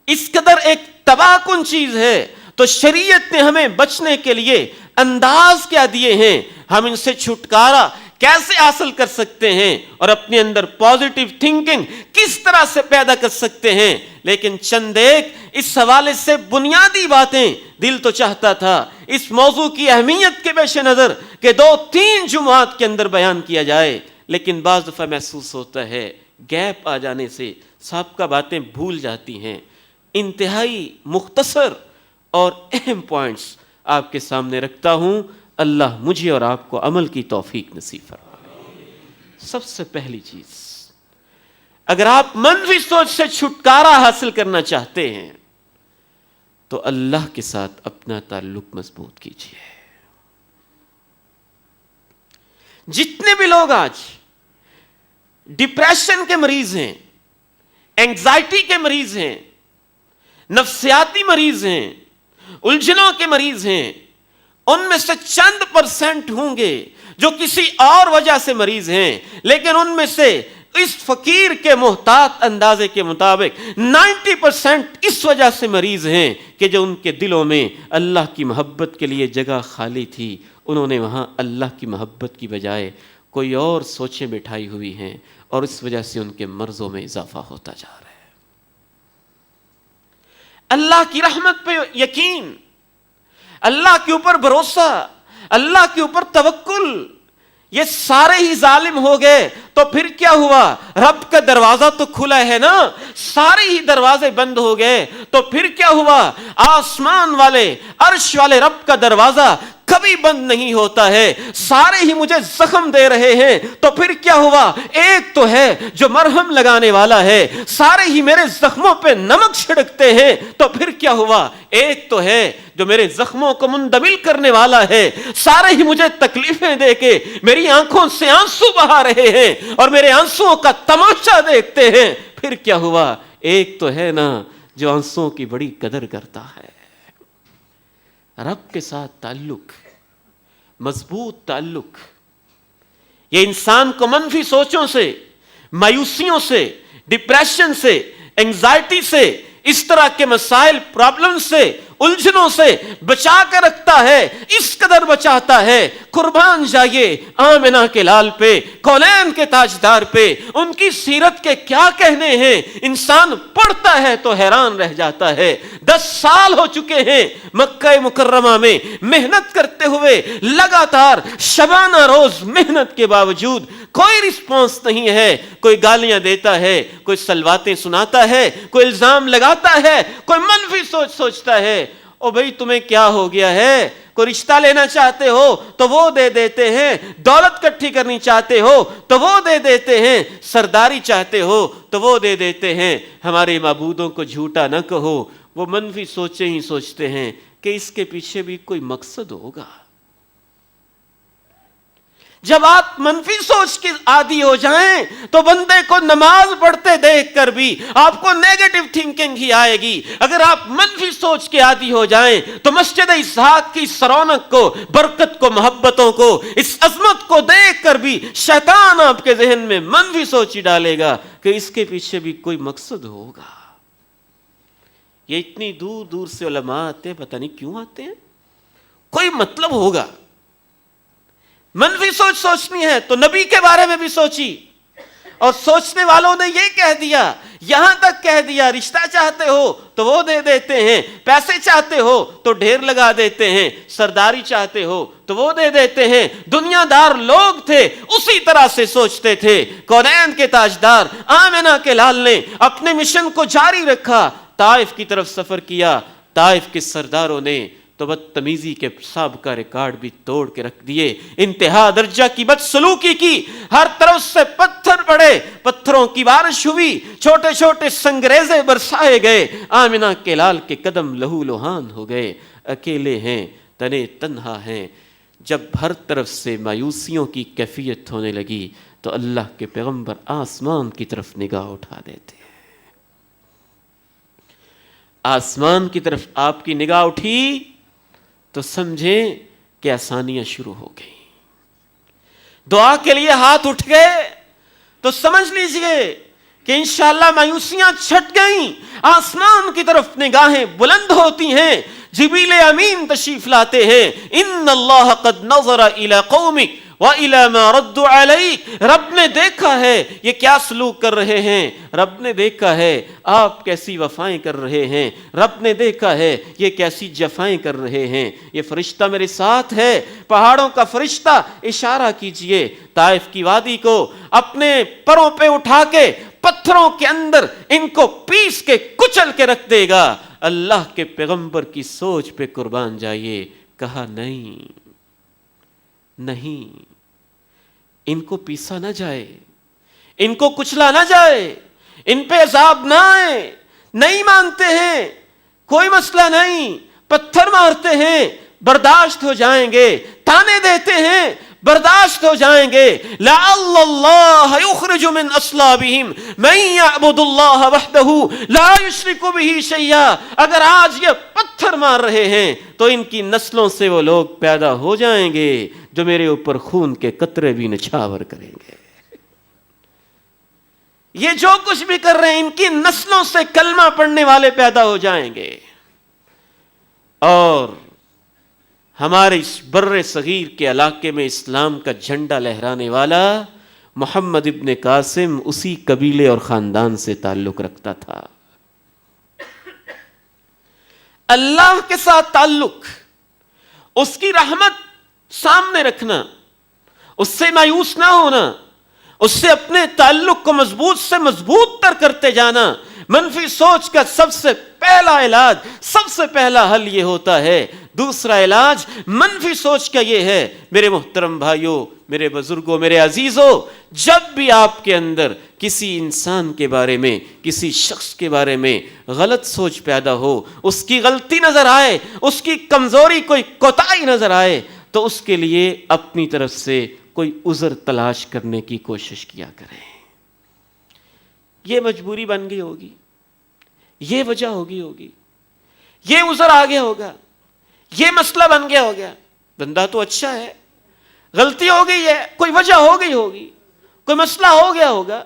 اس قدر ایک تباہ کن چیز ہے تو شریعت نے ہمیں بچنے کے لیے انداز کیا دیے ہیں, ہم ان سے چھٹکارا کیسے حاصل کر سکتے ہیں اور اپنے اندر پازیٹیو تھنکنگ کس طرح سے پیدا کر سکتے ہیں. لیکن چند ایک اس حوالے سے بنیادی باتیں دل تو چاہتا تھا اس موضوع کی اہمیت کے پیش نظر کہ 2-3 جمعات کے اندر بیان کیا جائے, لیکن بعض دفعہ محسوس ہوتا ہے گیپ آ جانے سے سابقہ باتیں بھول جاتی ہیں. انتہائی مختصر اور اہم پوائنٹس آپ کے سامنے رکھتا ہوں. اللہ مجھے اور آپ کو عمل کی توفیق نصیب فرمائے. سب سے پہلی چیز, اگر آپ منفی سوچ سے چھٹکارا حاصل کرنا چاہتے ہیں تو اللہ کے ساتھ اپنا تعلق مضبوط کیجیے. جتنے بھی لوگ آج ڈپریشن کے مریض ہیں، اینگزائٹی کے مریض ہیں، نفسیاتی مریض ہیں، الجھنوں کے مریض ہیں، ان میں سے چند % ہوں گے جو کسی اور وجہ سے مریض ہیں، لیکن ان میں سے اس فقیر کے محتاط اندازے کے مطابق 90% اس وجہ سے مریض ہیں کہ جو ان کے دلوں میں اللہ کی محبت کے لیے جگہ خالی تھی، انہوں نے وہاں اللہ کی محبت کی بجائے کوئی اور سوچیں بٹھائی ہوئی ہیں، اور اس وجہ سے ان کے مرضوں میں اضافہ ہوتا جا رہا ہے. اللہ کی رحمت پہ یقین، اللہ کے اوپر بھروسہ، اللہ کے اوپر توکل، یہ سارے ہی ظالم ہو گئے تو پھر کیا ہوا؟ رب کا دروازہ تو کھلا ہے نا، سارے ہی دروازے بند ہو گئے تو پھر کیا ہوا؟ آسمان والے عرش والے رب کا دروازہ کبھی بند نہیں ہوتا ہے، سارے ہی مجھے زخم دے رہے ہیں تو پھر کیا ہوا؟ ایک تو ہے جو مرہم لگانے والا ہے، سارے ہی میرے زخموں پہ نمک چھڑکتے ہیں تو پھر کیا ہوا؟ ایک تو ہے جو میرے زخموں کو مندمل کرنے والا ہے، سارے ہی مجھے تکلیفیں دے کے میری آنکھوں سے آنسو بہا رہے ہیں اور میرے آنسوؤں کا تماشا دیکھتے ہیں، پھر کیا ہوا؟ ایک تو ہے نا جو آنسوؤں کی بڑی قدر کرتا ہے. رب کے ساتھ تعلق، مضبوط تعلق، یہ انسان کو منفی سوچوں سے، مایوسیوں سے، ڈپریشن سے، اینگزائٹی سے، اس طرح کے مسائل، پرابلم سے، الجھنوں سے بچا کر رکھتا ہے، اس قدر بچاتا ہے. قربان جائیے آمنہ کے لال پہ، کونین کے تاجدار پہ، ان کی سیرت کے کیا کہنے ہیں. انسان پڑھتا ہے تو حیران رہ جاتا ہے. 10 سال ہو چکے ہیں مکہ مکرمہ میں محنت کرتے ہوئے، لگاتار شبانہ روز محنت کے باوجود کوئی رسپانس نہیں ہے. کوئی گالیاں دیتا ہے، کوئی سلواتیں سناتا ہے، کوئی الزام لگاتا ہے، کوئی منفی سوچتا ہے. او بھئی تمہیں کیا ہو گیا ہے؟ کوئی رشتہ لینا چاہتے ہو تو وہ دے دیتے ہیں، دولت کٹھی کرنی چاہتے ہو تو وہ دے دیتے ہیں، سرداری چاہتے ہو تو وہ دے دیتے ہیں. ہمارے معبودوں کو جھوٹا نہ کہو، وہ منفی سوچیں ہی سوچتے ہیں کہ اس کے پیچھے بھی کوئی مقصد ہوگا. جب آپ منفی سوچ کے عادی ہو جائیں تو بندے کو نماز پڑھتے دیکھ کر بھی آپ کو نیگیٹو تھنکنگ ہی آئے گی. اگر آپ منفی سوچ کے عادی ہو جائیں تو مسجد اسحاق کی رونق کو، برکت کو، محبتوں کو، اس عظمت کو دیکھ کر بھی شیطان آپ کے ذہن میں منفی سوچ ہی ڈالے گا کہ اس کے پیچھے بھی کوئی مقصد ہوگا. یہ اتنی دور دور سے علماء آتے ہیں، پتہ نہیں کیوں آتے ہیں، کوئی مطلب ہوگا. منفی سوچ سوچنی ہے تو نبی کے بارے میں بھی سوچی، اور سوچنے والوں نے یہ کہہ دیا، یہاں تک کہہ دیا رشتہ چاہتے ہو تو وہ دے دیتے ہیں، پیسے چاہتے ہو تو ڈھیر لگا دیتے ہیں، سرداری چاہتے ہو تو وہ دے دیتے ہیں. دنیا دار لوگ تھے اسی طرح سے سوچتے تھے. کونین کے تاجدار آمنہ کے لال نے اپنے مشن کو جاری رکھا، طائف کی طرف سفر کیا. طائف کے سرداروں نے تو بدتمیزی کے سابقہ ریکارڈ بھی توڑ کے رکھ دیے، انتہا درجہ کی بدسلوکی کی، ہر طرف سے پتھر پڑے، پتھروں کی بارش ہوئی، چھوٹے چھوٹے سنگریزے برسائے گئے. آمنہ کے لال کے قدم لہو لہان ہو گئے، اکیلے ہیں، تنے تنہا ہیں. جب ہر طرف سے مایوسیوں کی کیفیت ہونے لگی تو اللہ کے پیغمبر آسمان کی طرف نگاہ اٹھا دیتے. آسمان کی طرف آپ کی نگاہ اٹھی تو سمجھیں کہ آسانیاں شروع ہو گئی. دعا کے لیے ہاتھ اٹھ گئے تو سمجھ لیجئے کہ انشاءاللہ مایوسیاں چھٹ گئیں. آسمان کی طرف نگاہیں بلند ہوتی ہیں، جبریل امین تشریف لاتے ہیں. ان اللہ قد نظر الی قومک وَإِلَى مَا رَدُّ عَلَيْكَ، رب نے دیکھا ہے یہ کیا سلوک کر رہے ہیں، رب نے دیکھا ہے آپ کیسی وفائیں کر رہے ہیں، رب نے دیکھا ہے یہ کیسی جفائیں کر رہے ہیں. یہ فرشتہ میرے ساتھ ہے، پہاڑوں کا فرشتہ اشارہ کیجئے، طائف کی وادی کو اپنے پروں پہ اٹھا کے پتھروں کے اندر ان کو پیس کے کچل کے رکھ دے گا. اللہ کے پیغمبر کی سوچ پہ قربان جائیے. کہا نہیں، ان کو پیسا نہ جائے، ان کو کچلا نہ جائے، ان پہ عذاب نہ آئے، نہیں مانتے ہیں، کوئی مسئلہ نہیں، پتھر مارتے ہیں برداشت ہو جائیں گے، تانے دیتے ہیں برداشت ہو جائیں گے. لعل اللہ یخرج من اصلابہم من یعبد اللہ وحدہ لا یشرک بہ شیئا. اگر آج یہ پتھر مار رہے ہیں تو ان کی نسلوں سے وہ لوگ پیدا ہو جائیں گے جو میرے اوپر خون کے قطرے بھی نچھاور کریں گے. یہ جو کچھ بھی کر رہے ہیں ان کی نسلوں سے کلمہ پڑھنے والے پیدا ہو جائیں گے. اور ہمارے اس بر صغیر کے علاقے میں اسلام کا جھنڈا لہرانے والا محمد ابن قاسم اسی قبیلے اور خاندان سے تعلق رکھتا تھا. اللہ کے ساتھ تعلق، اس کی رحمت سامنے رکھنا، اس سے مایوس نہ ہونا، اس سے اپنے تعلق کو مضبوط سے مضبوط تر کرتے جانا. منفی سوچ کا سب سے پہلا علاج، سب سے پہلا حل یہ ہوتا ہے. دوسرا علاج منفی سوچ کا یہ ہے، میرے محترم بھائیوں، میرے بزرگوں، میرے عزیزوں، جب بھی آپ کے اندر کسی انسان کے بارے میں، کسی شخص کے بارے میں غلط سوچ پیدا ہو، اس کی غلطی نظر آئے، اس کی کمزوری، کوئی کوتاہی نظر آئے، تو اس کے لیے اپنی طرف سے کوئی عذر تلاش کرنے کی کوشش کیا کریں. یہ مجبوری بن گئی ہوگی، یہ وجہ ہوگی، یہ عذر آگے ہوگا، یہ مسئلہ بن گیا ہوگا. بندہ تو اچھا ہے، غلطی ہو گئی ہے، کوئی وجہ ہو گئی ہوگی، کوئی مسئلہ ہو گیا ہوگا،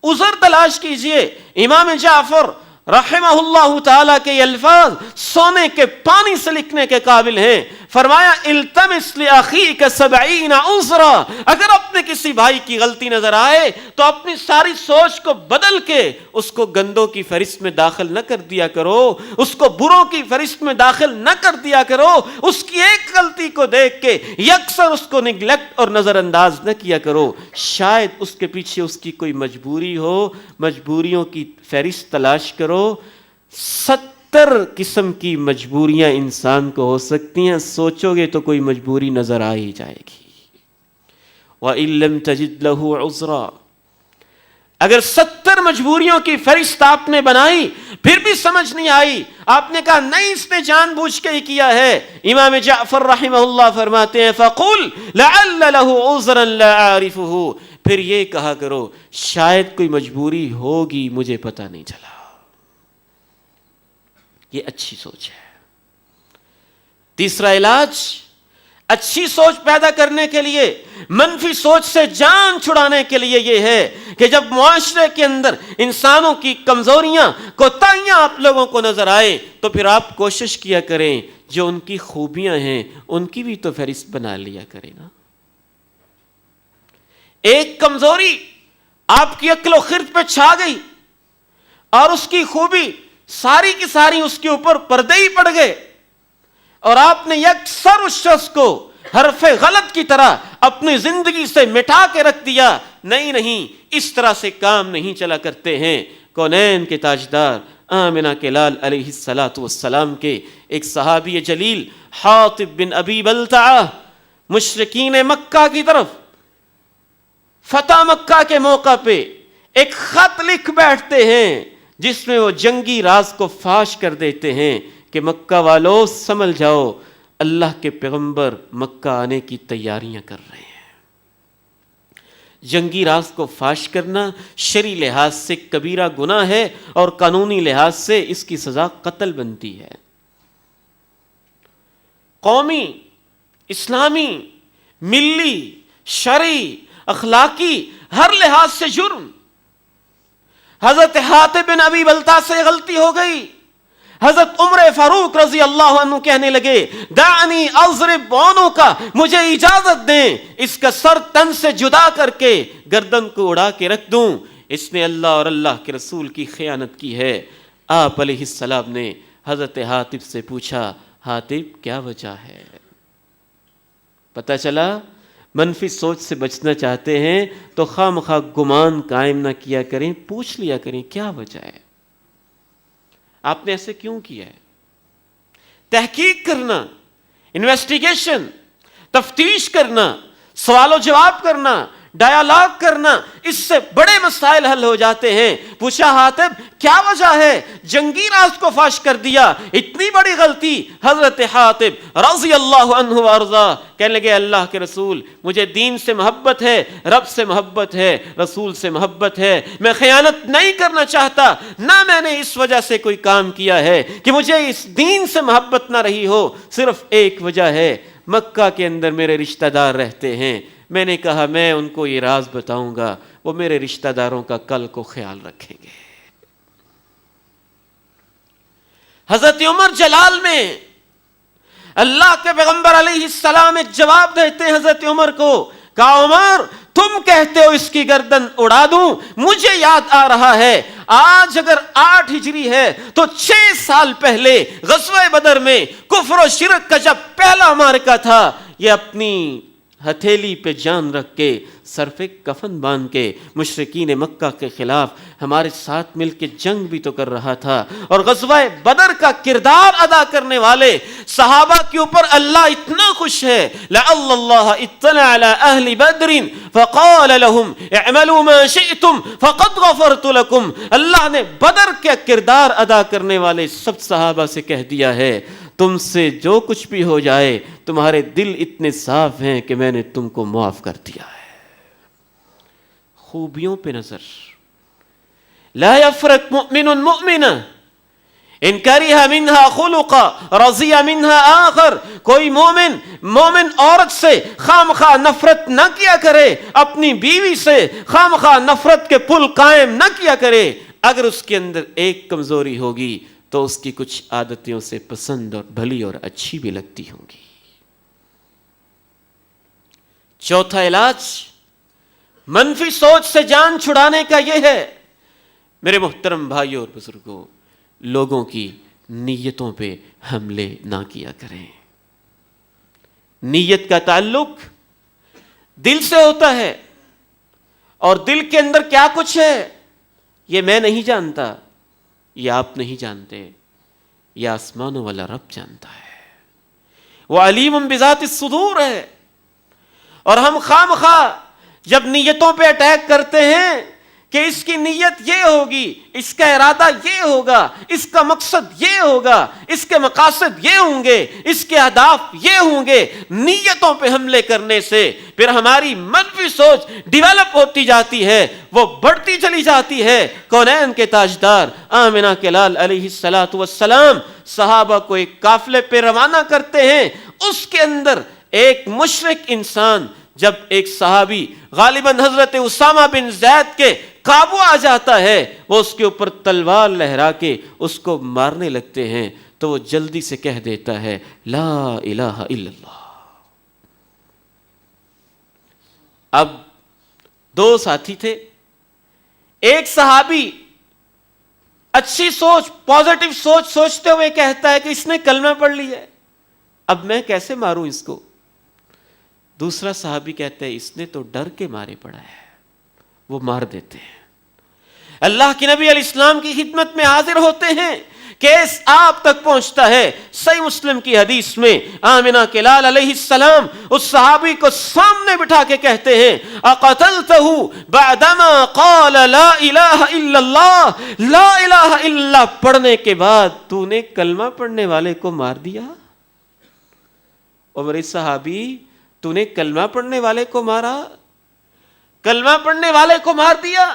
عذر تلاش کیجئے. امام جعفر رحمہ اللہ تعالیٰ کے یہ الفاظ سونے کے پانی سے لکھنے کے قابل ہیں. فرمایا التمس لأخیک 70 عذرا. اگر اپنے کسی بھائی کی غلطی نظر آئے تو اپنی ساری سوچ کو بدل کے اس کو گندوں کی فہرست میں داخل نہ کر دیا کرو، اس کو بروں کی فہرست میں داخل نہ کر دیا کرو. اس کی ایک غلطی کو دیکھ کے یکسر اس کو نگلیکٹ اور نظر انداز نہ کیا کرو. شاید اس کے پیچھے اس کی کوئی مجبوری ہو، مجبوریوں کی فہرست تلاش کرو. 70 قسم کی مجبوریاں انسان کو ہو سکتی ہیں، سوچو گے تو کوئی مجبوری نظر آ ہی جائے گی. وَإِن لَمْ تَجِدْ لَهُ عُذْرًا. اگر 70 مجبوریوں کی فہرست آپ نے بنائی پھر بھی سمجھ نہیں آئی، آپ نے کہا نہیں اس نے جان بوجھ کے ہی کیا ہے. امام جعفر رحمہ اللہ فرماتے ہیں فَقُلْ لَعَلَّ لَهُ عُذْرًا لَا أَعْرِفُهُ. پھر یہ کہا کرو شاید کوئی مجبوری ہوگی، مجھے پتہ نہیں چلا. یہ اچھی سوچ ہے. تیسرا علاج اچھی سوچ پیدا کرنے کے لیے، منفی سوچ سے جان چھڑانے کے لیے یہ ہے کہ جب معاشرے کے اندر انسانوں کی کمزوریاں، کوتاہیاں آپ لوگوں کو نظر آئے تو پھر آپ کوشش کیا کریں جو ان کی خوبیاں ہیں ان کی بھی تو فہرست بنا لیا کریں نا. ایک کمزوری آپ کی عقل و خرد پہ چھا گئی اور اس کی خوبی ساری کی ساری اس کے اوپر پردے ہی پڑ گئے اور آپ نے یکسر اس شخص کو حرف غلط کی طرح اپنی زندگی سے مٹا کے رکھ دیا. نہیں، اس طرح سے کام نہیں چلا کرتے ہیں. کونین کے تاجدار آمنہ کے لال علیہ السلام کے ایک صحابی جلیل حاطب بن ابی بلتعہ مشرکین مکہ کی طرف فتح مکہ کے موقع پہ ایک خط لکھ بیٹھتے ہیں جس میں وہ جنگی راز کو فاش کر دیتے ہیں کہ مکہ والو سمجھ جاؤ اللہ کے پیغمبر مکہ آنے کی تیاریاں کر رہے ہیں. جنگی راز کو فاش کرنا شرعی لحاظ سے کبیرہ گناہ ہے اور قانونی لحاظ سے اس کی سزا قتل بنتی ہے. قومی، اسلامی، ملی، شرعی، اخلاقی ہر لحاظ سے جرم. حضرت حاتب بن ابی بلتعہ سے غلطی ہو گئی. حضرت عمر فاروق رضی اللہ عنہ کہنے لگے دعنی اضرب عنقہ، مجھے اجازت دیں اس کا سر تن سے جدا کر کے گردن کو اڑا کے رکھ دوں، اس نے اللہ اور اللہ کے رسول کی خیانت کی ہے. آپ علیہ السلام نے حضرت حاتب سے پوچھا حاتب کیا وجہ ہے؟ پتہ چلا منفی سوچ سے بچنا چاہتے ہیں تو خواہ مخواہ گمان قائم نہ کیا کریں، پوچھ لیا کریں کیا وجہ ہے، آپ نے ایسے کیوں کیا ہے. تحقیق کرنا، انویسٹیگیشن، تفتیش کرنا، سوال و جواب کرنا، ڈائیالاگ کرنا، اس سے بڑے مسائل حل ہو جاتے ہیں. پوچھا حاتب کیا وجہ ہے؟ جنگی راز کو فاش کر دیا, اتنی بڑی غلطی. حضرت حاتب رضی اللہ عنہ وارضا کہنے لگے اللہ کے رسول مجھے دین سے محبت ہے, رب سے محبت ہے, رسول سے محبت ہے, میں خیانت نہیں کرنا چاہتا, نہ میں نے اس وجہ سے کوئی کام کیا ہے کہ مجھے اس دین سے محبت نہ رہی ہو. صرف ایک وجہ ہے, مکہ کے اندر میرے رشتہ دار رہتے ہیں. میں نے کہا میں ان کو یہ راز بتاؤں گا, وہ میرے رشتہ داروں کا کل کو خیال رکھیں گے. حضرت عمر جلال میں اللہ کے پیغمبر علیہ السلام ایک جواب دیتے ہیں حضرت عمر کو. کہا عمر تم کہتے ہو اس کی گردن اڑا دوں, مجھے یاد آ رہا ہے آج اگر 8 ہجری ہے تو 6 سال پہلے غزوہ بدر میں کفر و شرک کا جب پہلا معرکہ تھا, یہ اپنی ہتھیلی پہ جان رکھ کے سر پہ کفن باندھ کے مشرکین مکہ کے خلاف ہمارے ساتھ مل کے جنگ بھی تو کر رہا تھا. اور غزوہ بدر کا کردار ادا کرنے والے صحابہ کے اوپر اللہ اتنا خوش ہے. لعل اللہ اطلع علی اہل بدر فقال لهم اعملوا ما شئتم فقد غفرت لكم. اللہ نے بدر کا کردار ادا کرنے والے سب صحابہ سے کہہ دیا ہے تم سے جو کچھ بھی ہو جائے تمہارے دل اتنے صاف ہیں کہ میں نے تم کو معاف کر دیا ہے. خوبیوں پہ نظر. لا يفرق مؤمن مؤمنا ان کرہ منہا خلقا رضی منہا آخر. کوئی مومن عورت سے خامخواہ نفرت نہ کیا کرے, اپنی بیوی سے خامخواہ نفرت کے پل قائم نہ کیا کرے. اگر اس کے اندر ایک کمزوری ہوگی تو اس کی کچھ عادتیں اسے پسند اور بھلی اور اچھی بھی لگتی ہوں گی. چوتھا علاج منفی سوچ سے جان چھڑانے کا یہ ہے میرے محترم بھائیوں اور بزرگوں, لوگوں کی نیتوں پہ حملے نہ کیا کریں. نیت کا تعلق دل سے ہوتا ہے, اور دل کے اندر کیا کچھ ہے یہ میں نہیں جانتا, یہ آپ نہیں جانتے, یہ آسمانوں والا رب جانتا ہے. وہ علیم بذات الصدور ہے. اور ہم خواہ جب نیتوں پہ اٹیک کرتے ہیں کہ اس کی نیت یہ ہوگی, اس کا ارادہ یہ ہوگا, اس کا مقصد یہ ہوگا, اس کے مقاصد یہ ہوں گے, اس کے اہداف یہ ہوں گے. نیتوں پہ حملے کرنے سے پھر ہماری منفی سوچ ڈیولپ ہوتی جاتی ہے, وہ بڑھتی چلی جاتی ہے. کونین کے تاجدار آمنہ کے لال علیہ السلام صحابہ کو ایک قافلے پہ روانہ کرتے ہیں. اس کے اندر ایک مشرک انسان جب ایک صحابی غالباً حضرت اسامہ بن زید کے قابو آ جاتا ہے, وہ اس کے اوپر تلوار لہرا کے اس کو مارنے لگتے ہیں, تو وہ جلدی سے کہہ دیتا ہے لا الہ الا اللہ. اب 2 ساتھی تھے, ایک صحابی اچھی سوچ پازیٹو سوچ سوچتے ہوئے کہتا ہے کہ اس نے کلمہ پڑھ لیا ہے, اب میں کیسے ماروں اس کو. دوسرا صحابی کہتا ہے اس نے تو ڈر کے مارے پڑا ہے, وہ مار دیتے ہیں. اللہ کے نبی علیہ السلام کی خدمت میں حاضر ہوتے ہیں, کیس آپ تک پہنچتا ہے. صحیح مسلم کی حدیث میں آمنہ کے لال علیہ السلام اس صحابی کو سامنے بٹھا کے کہتے ہیں اقتلتہ بعدما قال لا الہ الا اللہ. لا الہ الا اللہ پڑھنے کے بعد تو نے کلمہ پڑھنے والے کو مار دیا. اور میرے صحابی تو نے کلمہ پڑھنے والے کو مارا, کلمہ پڑھنے والے کو مار دیا,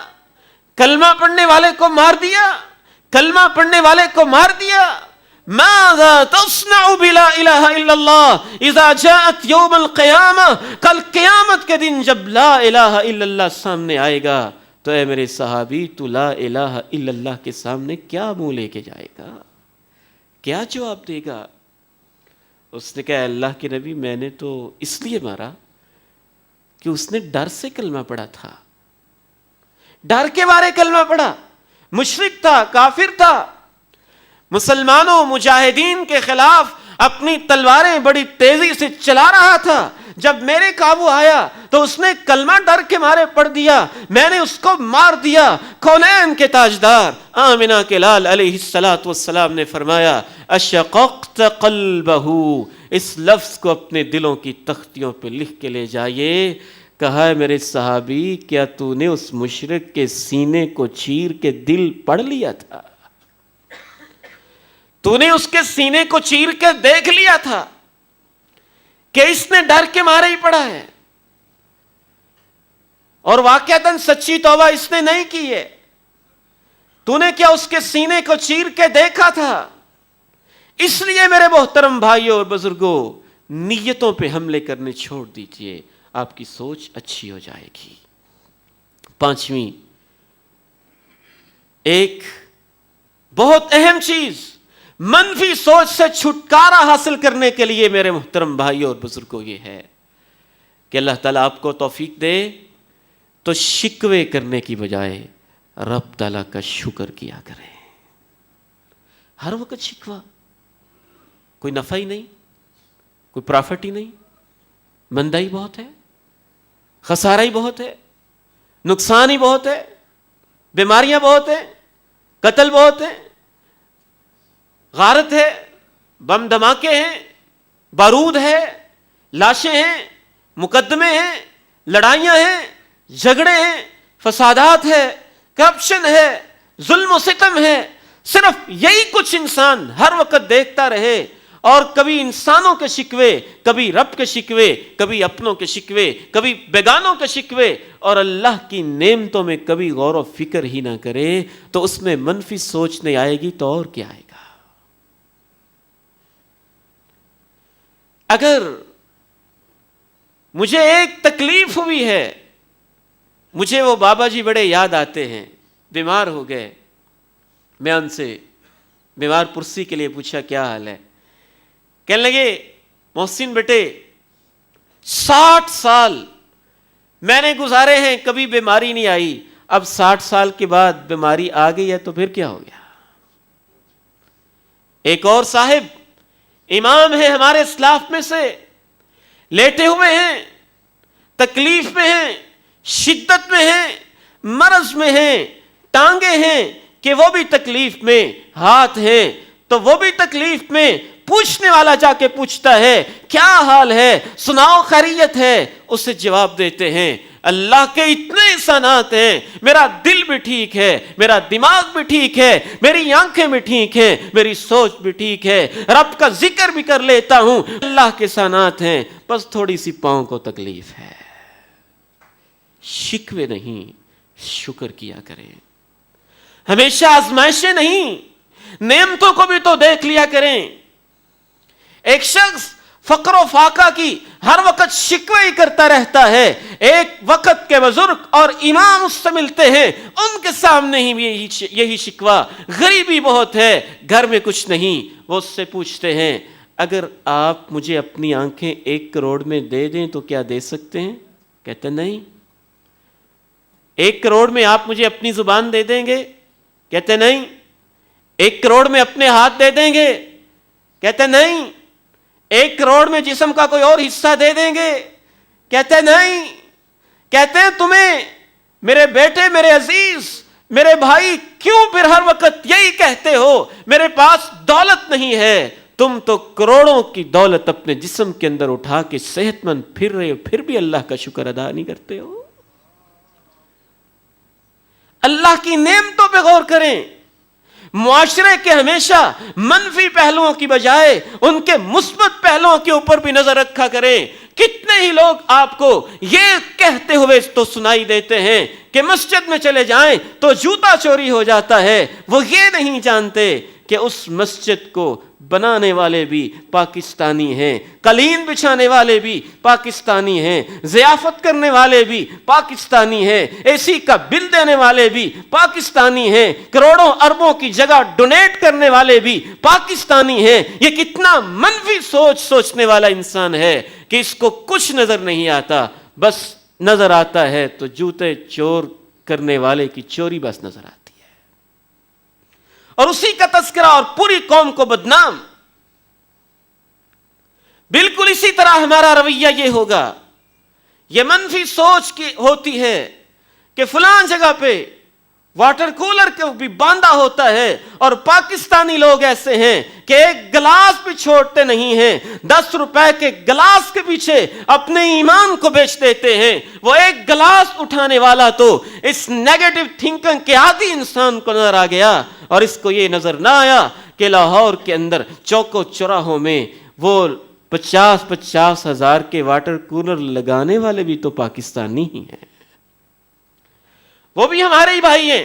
کلمہ پڑھنے والے کو مار دیا, کلمہ پڑھنے والے کو مار دیا. ماذا تصنع بلا الہ الا اللہ اذا جاءت یوم القیامہ. کل قیامت کے دن جب لا الہ الا اللہ سامنے آئے گا تو اے میرے صحابی تو لا الہ الا اللہ کے سامنے کیا منہ لے کے جائے گا, کیا جواب دے گا. اس نے کہا اللہ کے نبی میں نے تو اس لیے مارا کہ اس نے ڈر سے کلمہ پڑھا تھا, ڈر کے بارے کلمہ پڑھا. مشرک تھا, کافر تھا, مسلمانوں مجاہدین کے خلاف اپنی تلواریں بڑی تیزی سے چلا رہا تھا. جب میرے قابو آیا تو اس نے کلمہ ڈر کے مارے پڑھ دیا, میں نے اس کو مار دیا. کونین کے تاجدار آمنہ کے لال علیہ السلام نے فرمایا اشققت قلبہ, اس لفظ کو اپنے دلوں کی تختیوں پہ لکھ کے لے جائیے. کہا ہے میرے صحابی کیا تو نے اس مشرک کے سینے کو چیر کے دل پڑھ لیا تھا؟ تو نے اس کے سینے کو چیر کے دیکھ لیا تھا کہ اس نے ڈر کے مارے ہی پڑا ہے اور واقعتاً سچی توبہ اس نے نہیں کی ہے؟ تو نے کیا اس کے سینے کو چیر کے دیکھا تھا؟ اس لیے میرے محترم بھائیوں اور بزرگوں، نیتوں پہ حملے کرنے چھوڑ دیجئے، آپ کی سوچ اچھی ہو جائے گی۔ پانچویں، ایک بہت اہم چیز منفی سوچ سے چھٹکارا حاصل کرنے کے لیے میرے محترم بھائیوں اور بزرگوں یہ ہے کہ اللہ تعالیٰ آپ کو توفیق دے تو شکوے کرنے کی بجائے رب تعالیٰ کا شکر کیا کریں۔ ہر وقت شکوہ، کوئی نفع ہی نہیں، کوئی پرافٹ ہی نہیں، مندہ ہی بہت ہے، خسارہ ہی بہت ہے، نقصان ہی بہت ہے، بیماریاں بہت ہیں، قتل بہت ہیں، غارت ہے، بم دھماکے ہیں، بارود ہے، لاشیں ہیں، مقدمے ہیں، لڑائیاں ہیں، جھگڑے ہیں، فسادات ہے، کرپشن ہے، ظلم و ستم ہے۔ صرف یہی کچھ انسان ہر وقت دیکھتا رہے اور کبھی انسانوں کے شکوے، کبھی رب کے شکوے، کبھی اپنوں کے شکوے، کبھی بیگانوں کے شکوے، اور اللہ کی نعمتوں میں کبھی غور و فکر ہی نہ کرے، تو اس میں منفی سوچ نہیں آئے گی تو اور کیا آئے گا؟ اگر مجھے ایک تکلیف ہوئی ہے، مجھے وہ بابا جی بڑے یاد آتے ہیں، بیمار ہو گئے، میں ان سے بیمار پرسی کے لیے پوچھا کیا حال ہے؟ کہنے لگے محسن بیٹے 60 سال میں نے گزارے ہیں، کبھی بیماری نہیں آئی، اب 60 سال کے بعد بیماری آ گئی ہے تو پھر کیا ہو گیا؟ ایک اور صاحب امام ہیں ہمارے اسلاف میں سے، لیٹے ہوئے ہیں، تکلیف میں ہیں، شدت میں ہیں، مرض میں ہیں، ٹانگیں ہیں کہ وہ بھی تکلیف میں، ہاتھ ہیں تو وہ بھی تکلیف میں۔ پوچھنے والا جا کے پوچھتا ہے کیا حال ہے، سناؤ خیریت ہے؟ اسے جواب دیتے ہیں اللہ کے اتنے احسانات ہیں، میرا دل بھی ٹھیک ہے، میرا دماغ بھی ٹھیک ہے، میری آنکھیں بھی ٹھیک ہیں، میری سوچ بھی ٹھیک ہے، رب کا ذکر بھی کر لیتا ہوں، اللہ کے احسانات ہیں، بس تھوڑی سی پاؤں کو تکلیف ہے۔ شکوے نہیں، شکر کیا کریں۔ ہمیشہ آزمائشیں نہیں، نعمتوں کو بھی تو دیکھ لیا کریں۔ ایک شخص فقر و فاقہ کی ہر وقت شکوے ہی کرتا رہتا ہے، ایک وقت کے بزرگ اور امام اس سے ملتے ہیں، ان کے سامنے ہی یہی شکوہ، غریبی بہت ہے، گھر میں کچھ نہیں۔ وہ اس سے پوچھتے ہیں اگر آپ مجھے اپنی آنکھیں 1 کروڑ میں دے دیں تو کیا دے سکتے ہیں؟ کہتے نہیں۔ 1 کروڑ میں آپ مجھے اپنی زبان دے دیں گے؟ کہتے نہیں۔ 1 کروڑ میں اپنے ہاتھ دے دیں گے؟ کہتے نہیں۔ 1 کروڑ میں جسم کا کوئی اور حصہ دے دیں گے؟ کہتے نہیں۔ کہتے ہیں تمہیں میرے بیٹے، میرے عزیز، میرے بھائی، کیوں پھر ہر وقت یہی کہتے ہو میرے پاس دولت نہیں ہے؟ تم تو کروڑوں کی دولت اپنے جسم کے اندر اٹھا کے صحت مند پھر رہے ہو، پھر بھی اللہ کا شکر ادا نہیں کرتے ہو۔ اللہ کی نعمتوں پہ غور کریں۔ معاشرے کے ہمیشہ منفی پہلوؤں کی بجائے ان کے مثبت پہلوؤں کے اوپر بھی نظر رکھا کریں۔ کتنے ہی لوگ آپ کو یہ کہتے ہوئے تو سنائی دیتے ہیں کہ مسجد میں چلے جائیں تو جوتا چوری ہو جاتا ہے، وہ یہ نہیں جانتے کہ اس مسجد کو بنانے والے بھی پاکستانی ہیں، قالین بچھانے والے بھی پاکستانی ہیں، ضیافت کرنے والے بھی پاکستانی ہیں، اے سی کا بل دینے والے بھی پاکستانی ہیں، کروڑوں اربوں کی جگہ ڈونیٹ کرنے والے بھی پاکستانی ہیں۔ یہ کتنا منفی سوچنے والا انسان ہے کہ اس کو کچھ نظر نہیں آتا، بس نظر آتا ہے تو جوتے چور کرنے والے کی چوری بس نظر آتی ہے، اور اسی کا تذکرہ اور پوری قوم کو بدنام۔ بالکل اسی طرح ہمارا رویہ یہ ہوگا، یہ منفی سوچ کی ہوتی ہے کہ فلان جگہ پہ واٹر کولر کو بھی باندھا ہوتا ہے، اور پاکستانی لوگ ایسے ہیں کہ ایک گلاس بھی چھوڑتے نہیں ہیں، 10 روپے کے گلاس کے پیچھے اپنے ایمان کو بیچ دیتے ہیں۔ وہ ایک گلاس اٹھانے والا تو اس نیگیٹو تھنکنگ کے عادی انسان کو نظر آ گیا، اور اس کو یہ نظر نہ آیا کہ لاہور کے اندر چوکو چوراہوں میں وہ 50 ہزار کے واٹر کولر لگانے والے بھی تو پاکستانی ہی ہیں، وہ بھی ہمارے ہی بھائی ہیں۔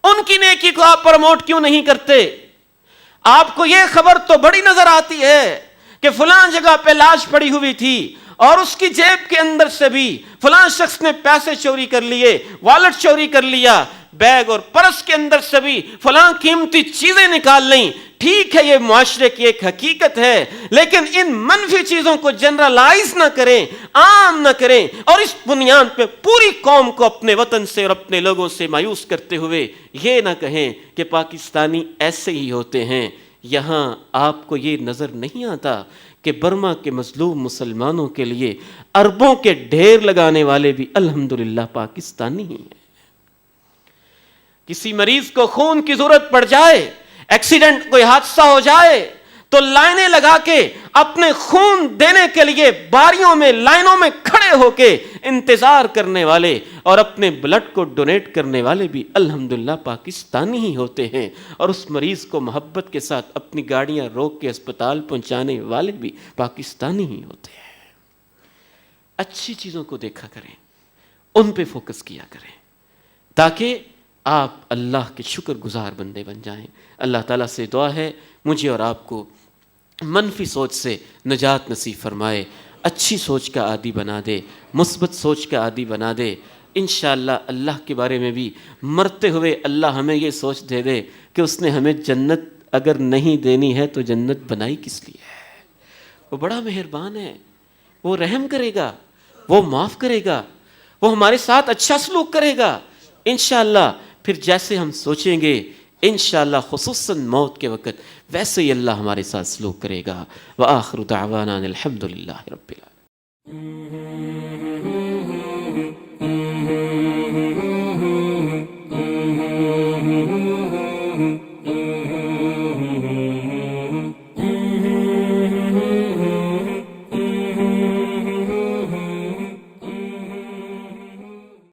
ان کی نیکی کو آپ پروموٹ کیوں نہیں کرتے؟ آپ کو یہ خبر تو بڑی نظر آتی ہے کہ فلاں جگہ پہ لاش پڑی ہوئی تھی، اور اس کی جیب کے اندر سے بھی فلاں شخص نے پیسے چوری کر لیے، والٹ چوری کر لیا، بیگ اور پرس کے اندر سے بھی فلاں قیمتی چیزیں نکال لیں۔ ٹھیک ہے، یہ معاشرے کی ایک حقیقت ہے، لیکن ان منفی چیزوں کو جنرلائز نہ کریں، عام نہ کریں، اور اس بنیاد پہ پوری قوم کو اپنے وطن سے اور اپنے لوگوں سے مایوس کرتے ہوئے یہ نہ کہیں کہ پاکستانی ایسے ہی ہوتے ہیں۔ یہاں آپ کو یہ نظر نہیں آتا کہ برما کے مظلوم مسلمانوں کے لیے اربوں کے ڈھیر لگانے والے بھی الحمدللہ پاکستانی ہی ہیں۔ کسی مریض کو خون کی ضرورت پڑ جائے، ایکسیڈنٹ کوئی حادثہ ہو جائے، تو لائنیں لگا کے اپنے خون دینے کے لیے باریوں میں لائنوں میں کھڑے ہو کے انتظار کرنے والے اور اپنے بلڈ کو ڈونیٹ کرنے والے بھی الحمدللہ پاکستانی ہی ہوتے ہیں، اور اس مریض کو محبت کے ساتھ اپنی گاڑیاں روک کے اسپتال پہنچانے والے بھی پاکستانی ہی ہوتے ہیں۔ اچھی چیزوں کو دیکھا کریں، ان پہ فوکس کیا کریں، تاکہ آپ اللہ کے شکر گزار بندے بن جائیں۔ اللہ تعالیٰ سے دعا ہے مجھے اور آپ کو منفی سوچ سے نجات نصیب فرمائے، اچھی سوچ کا عادی بنا دے، مثبت سوچ کا عادی بنا دے۔ انشاءاللہ اللہ کے بارے میں بھی مرتے ہوئے اللہ ہمیں یہ سوچ دے دے کہ اس نے ہمیں جنت اگر نہیں دینی ہے تو جنت بنائی کس لیے ہے۔ وہ بڑا مہربان ہے، وہ رحم کرے گا، وہ معاف کرے گا، وہ ہمارے ساتھ اچھا سلوک کرے گا انشاءاللہ۔ پھر جیسے ہم سوچیں گے انشاءاللہ خصوصاً موت کے وقت ویسے ہی اللہ ہمارے ساتھ سلوک کرے گا۔ وآخر دعوانا الحمدللہ رب العالمین۔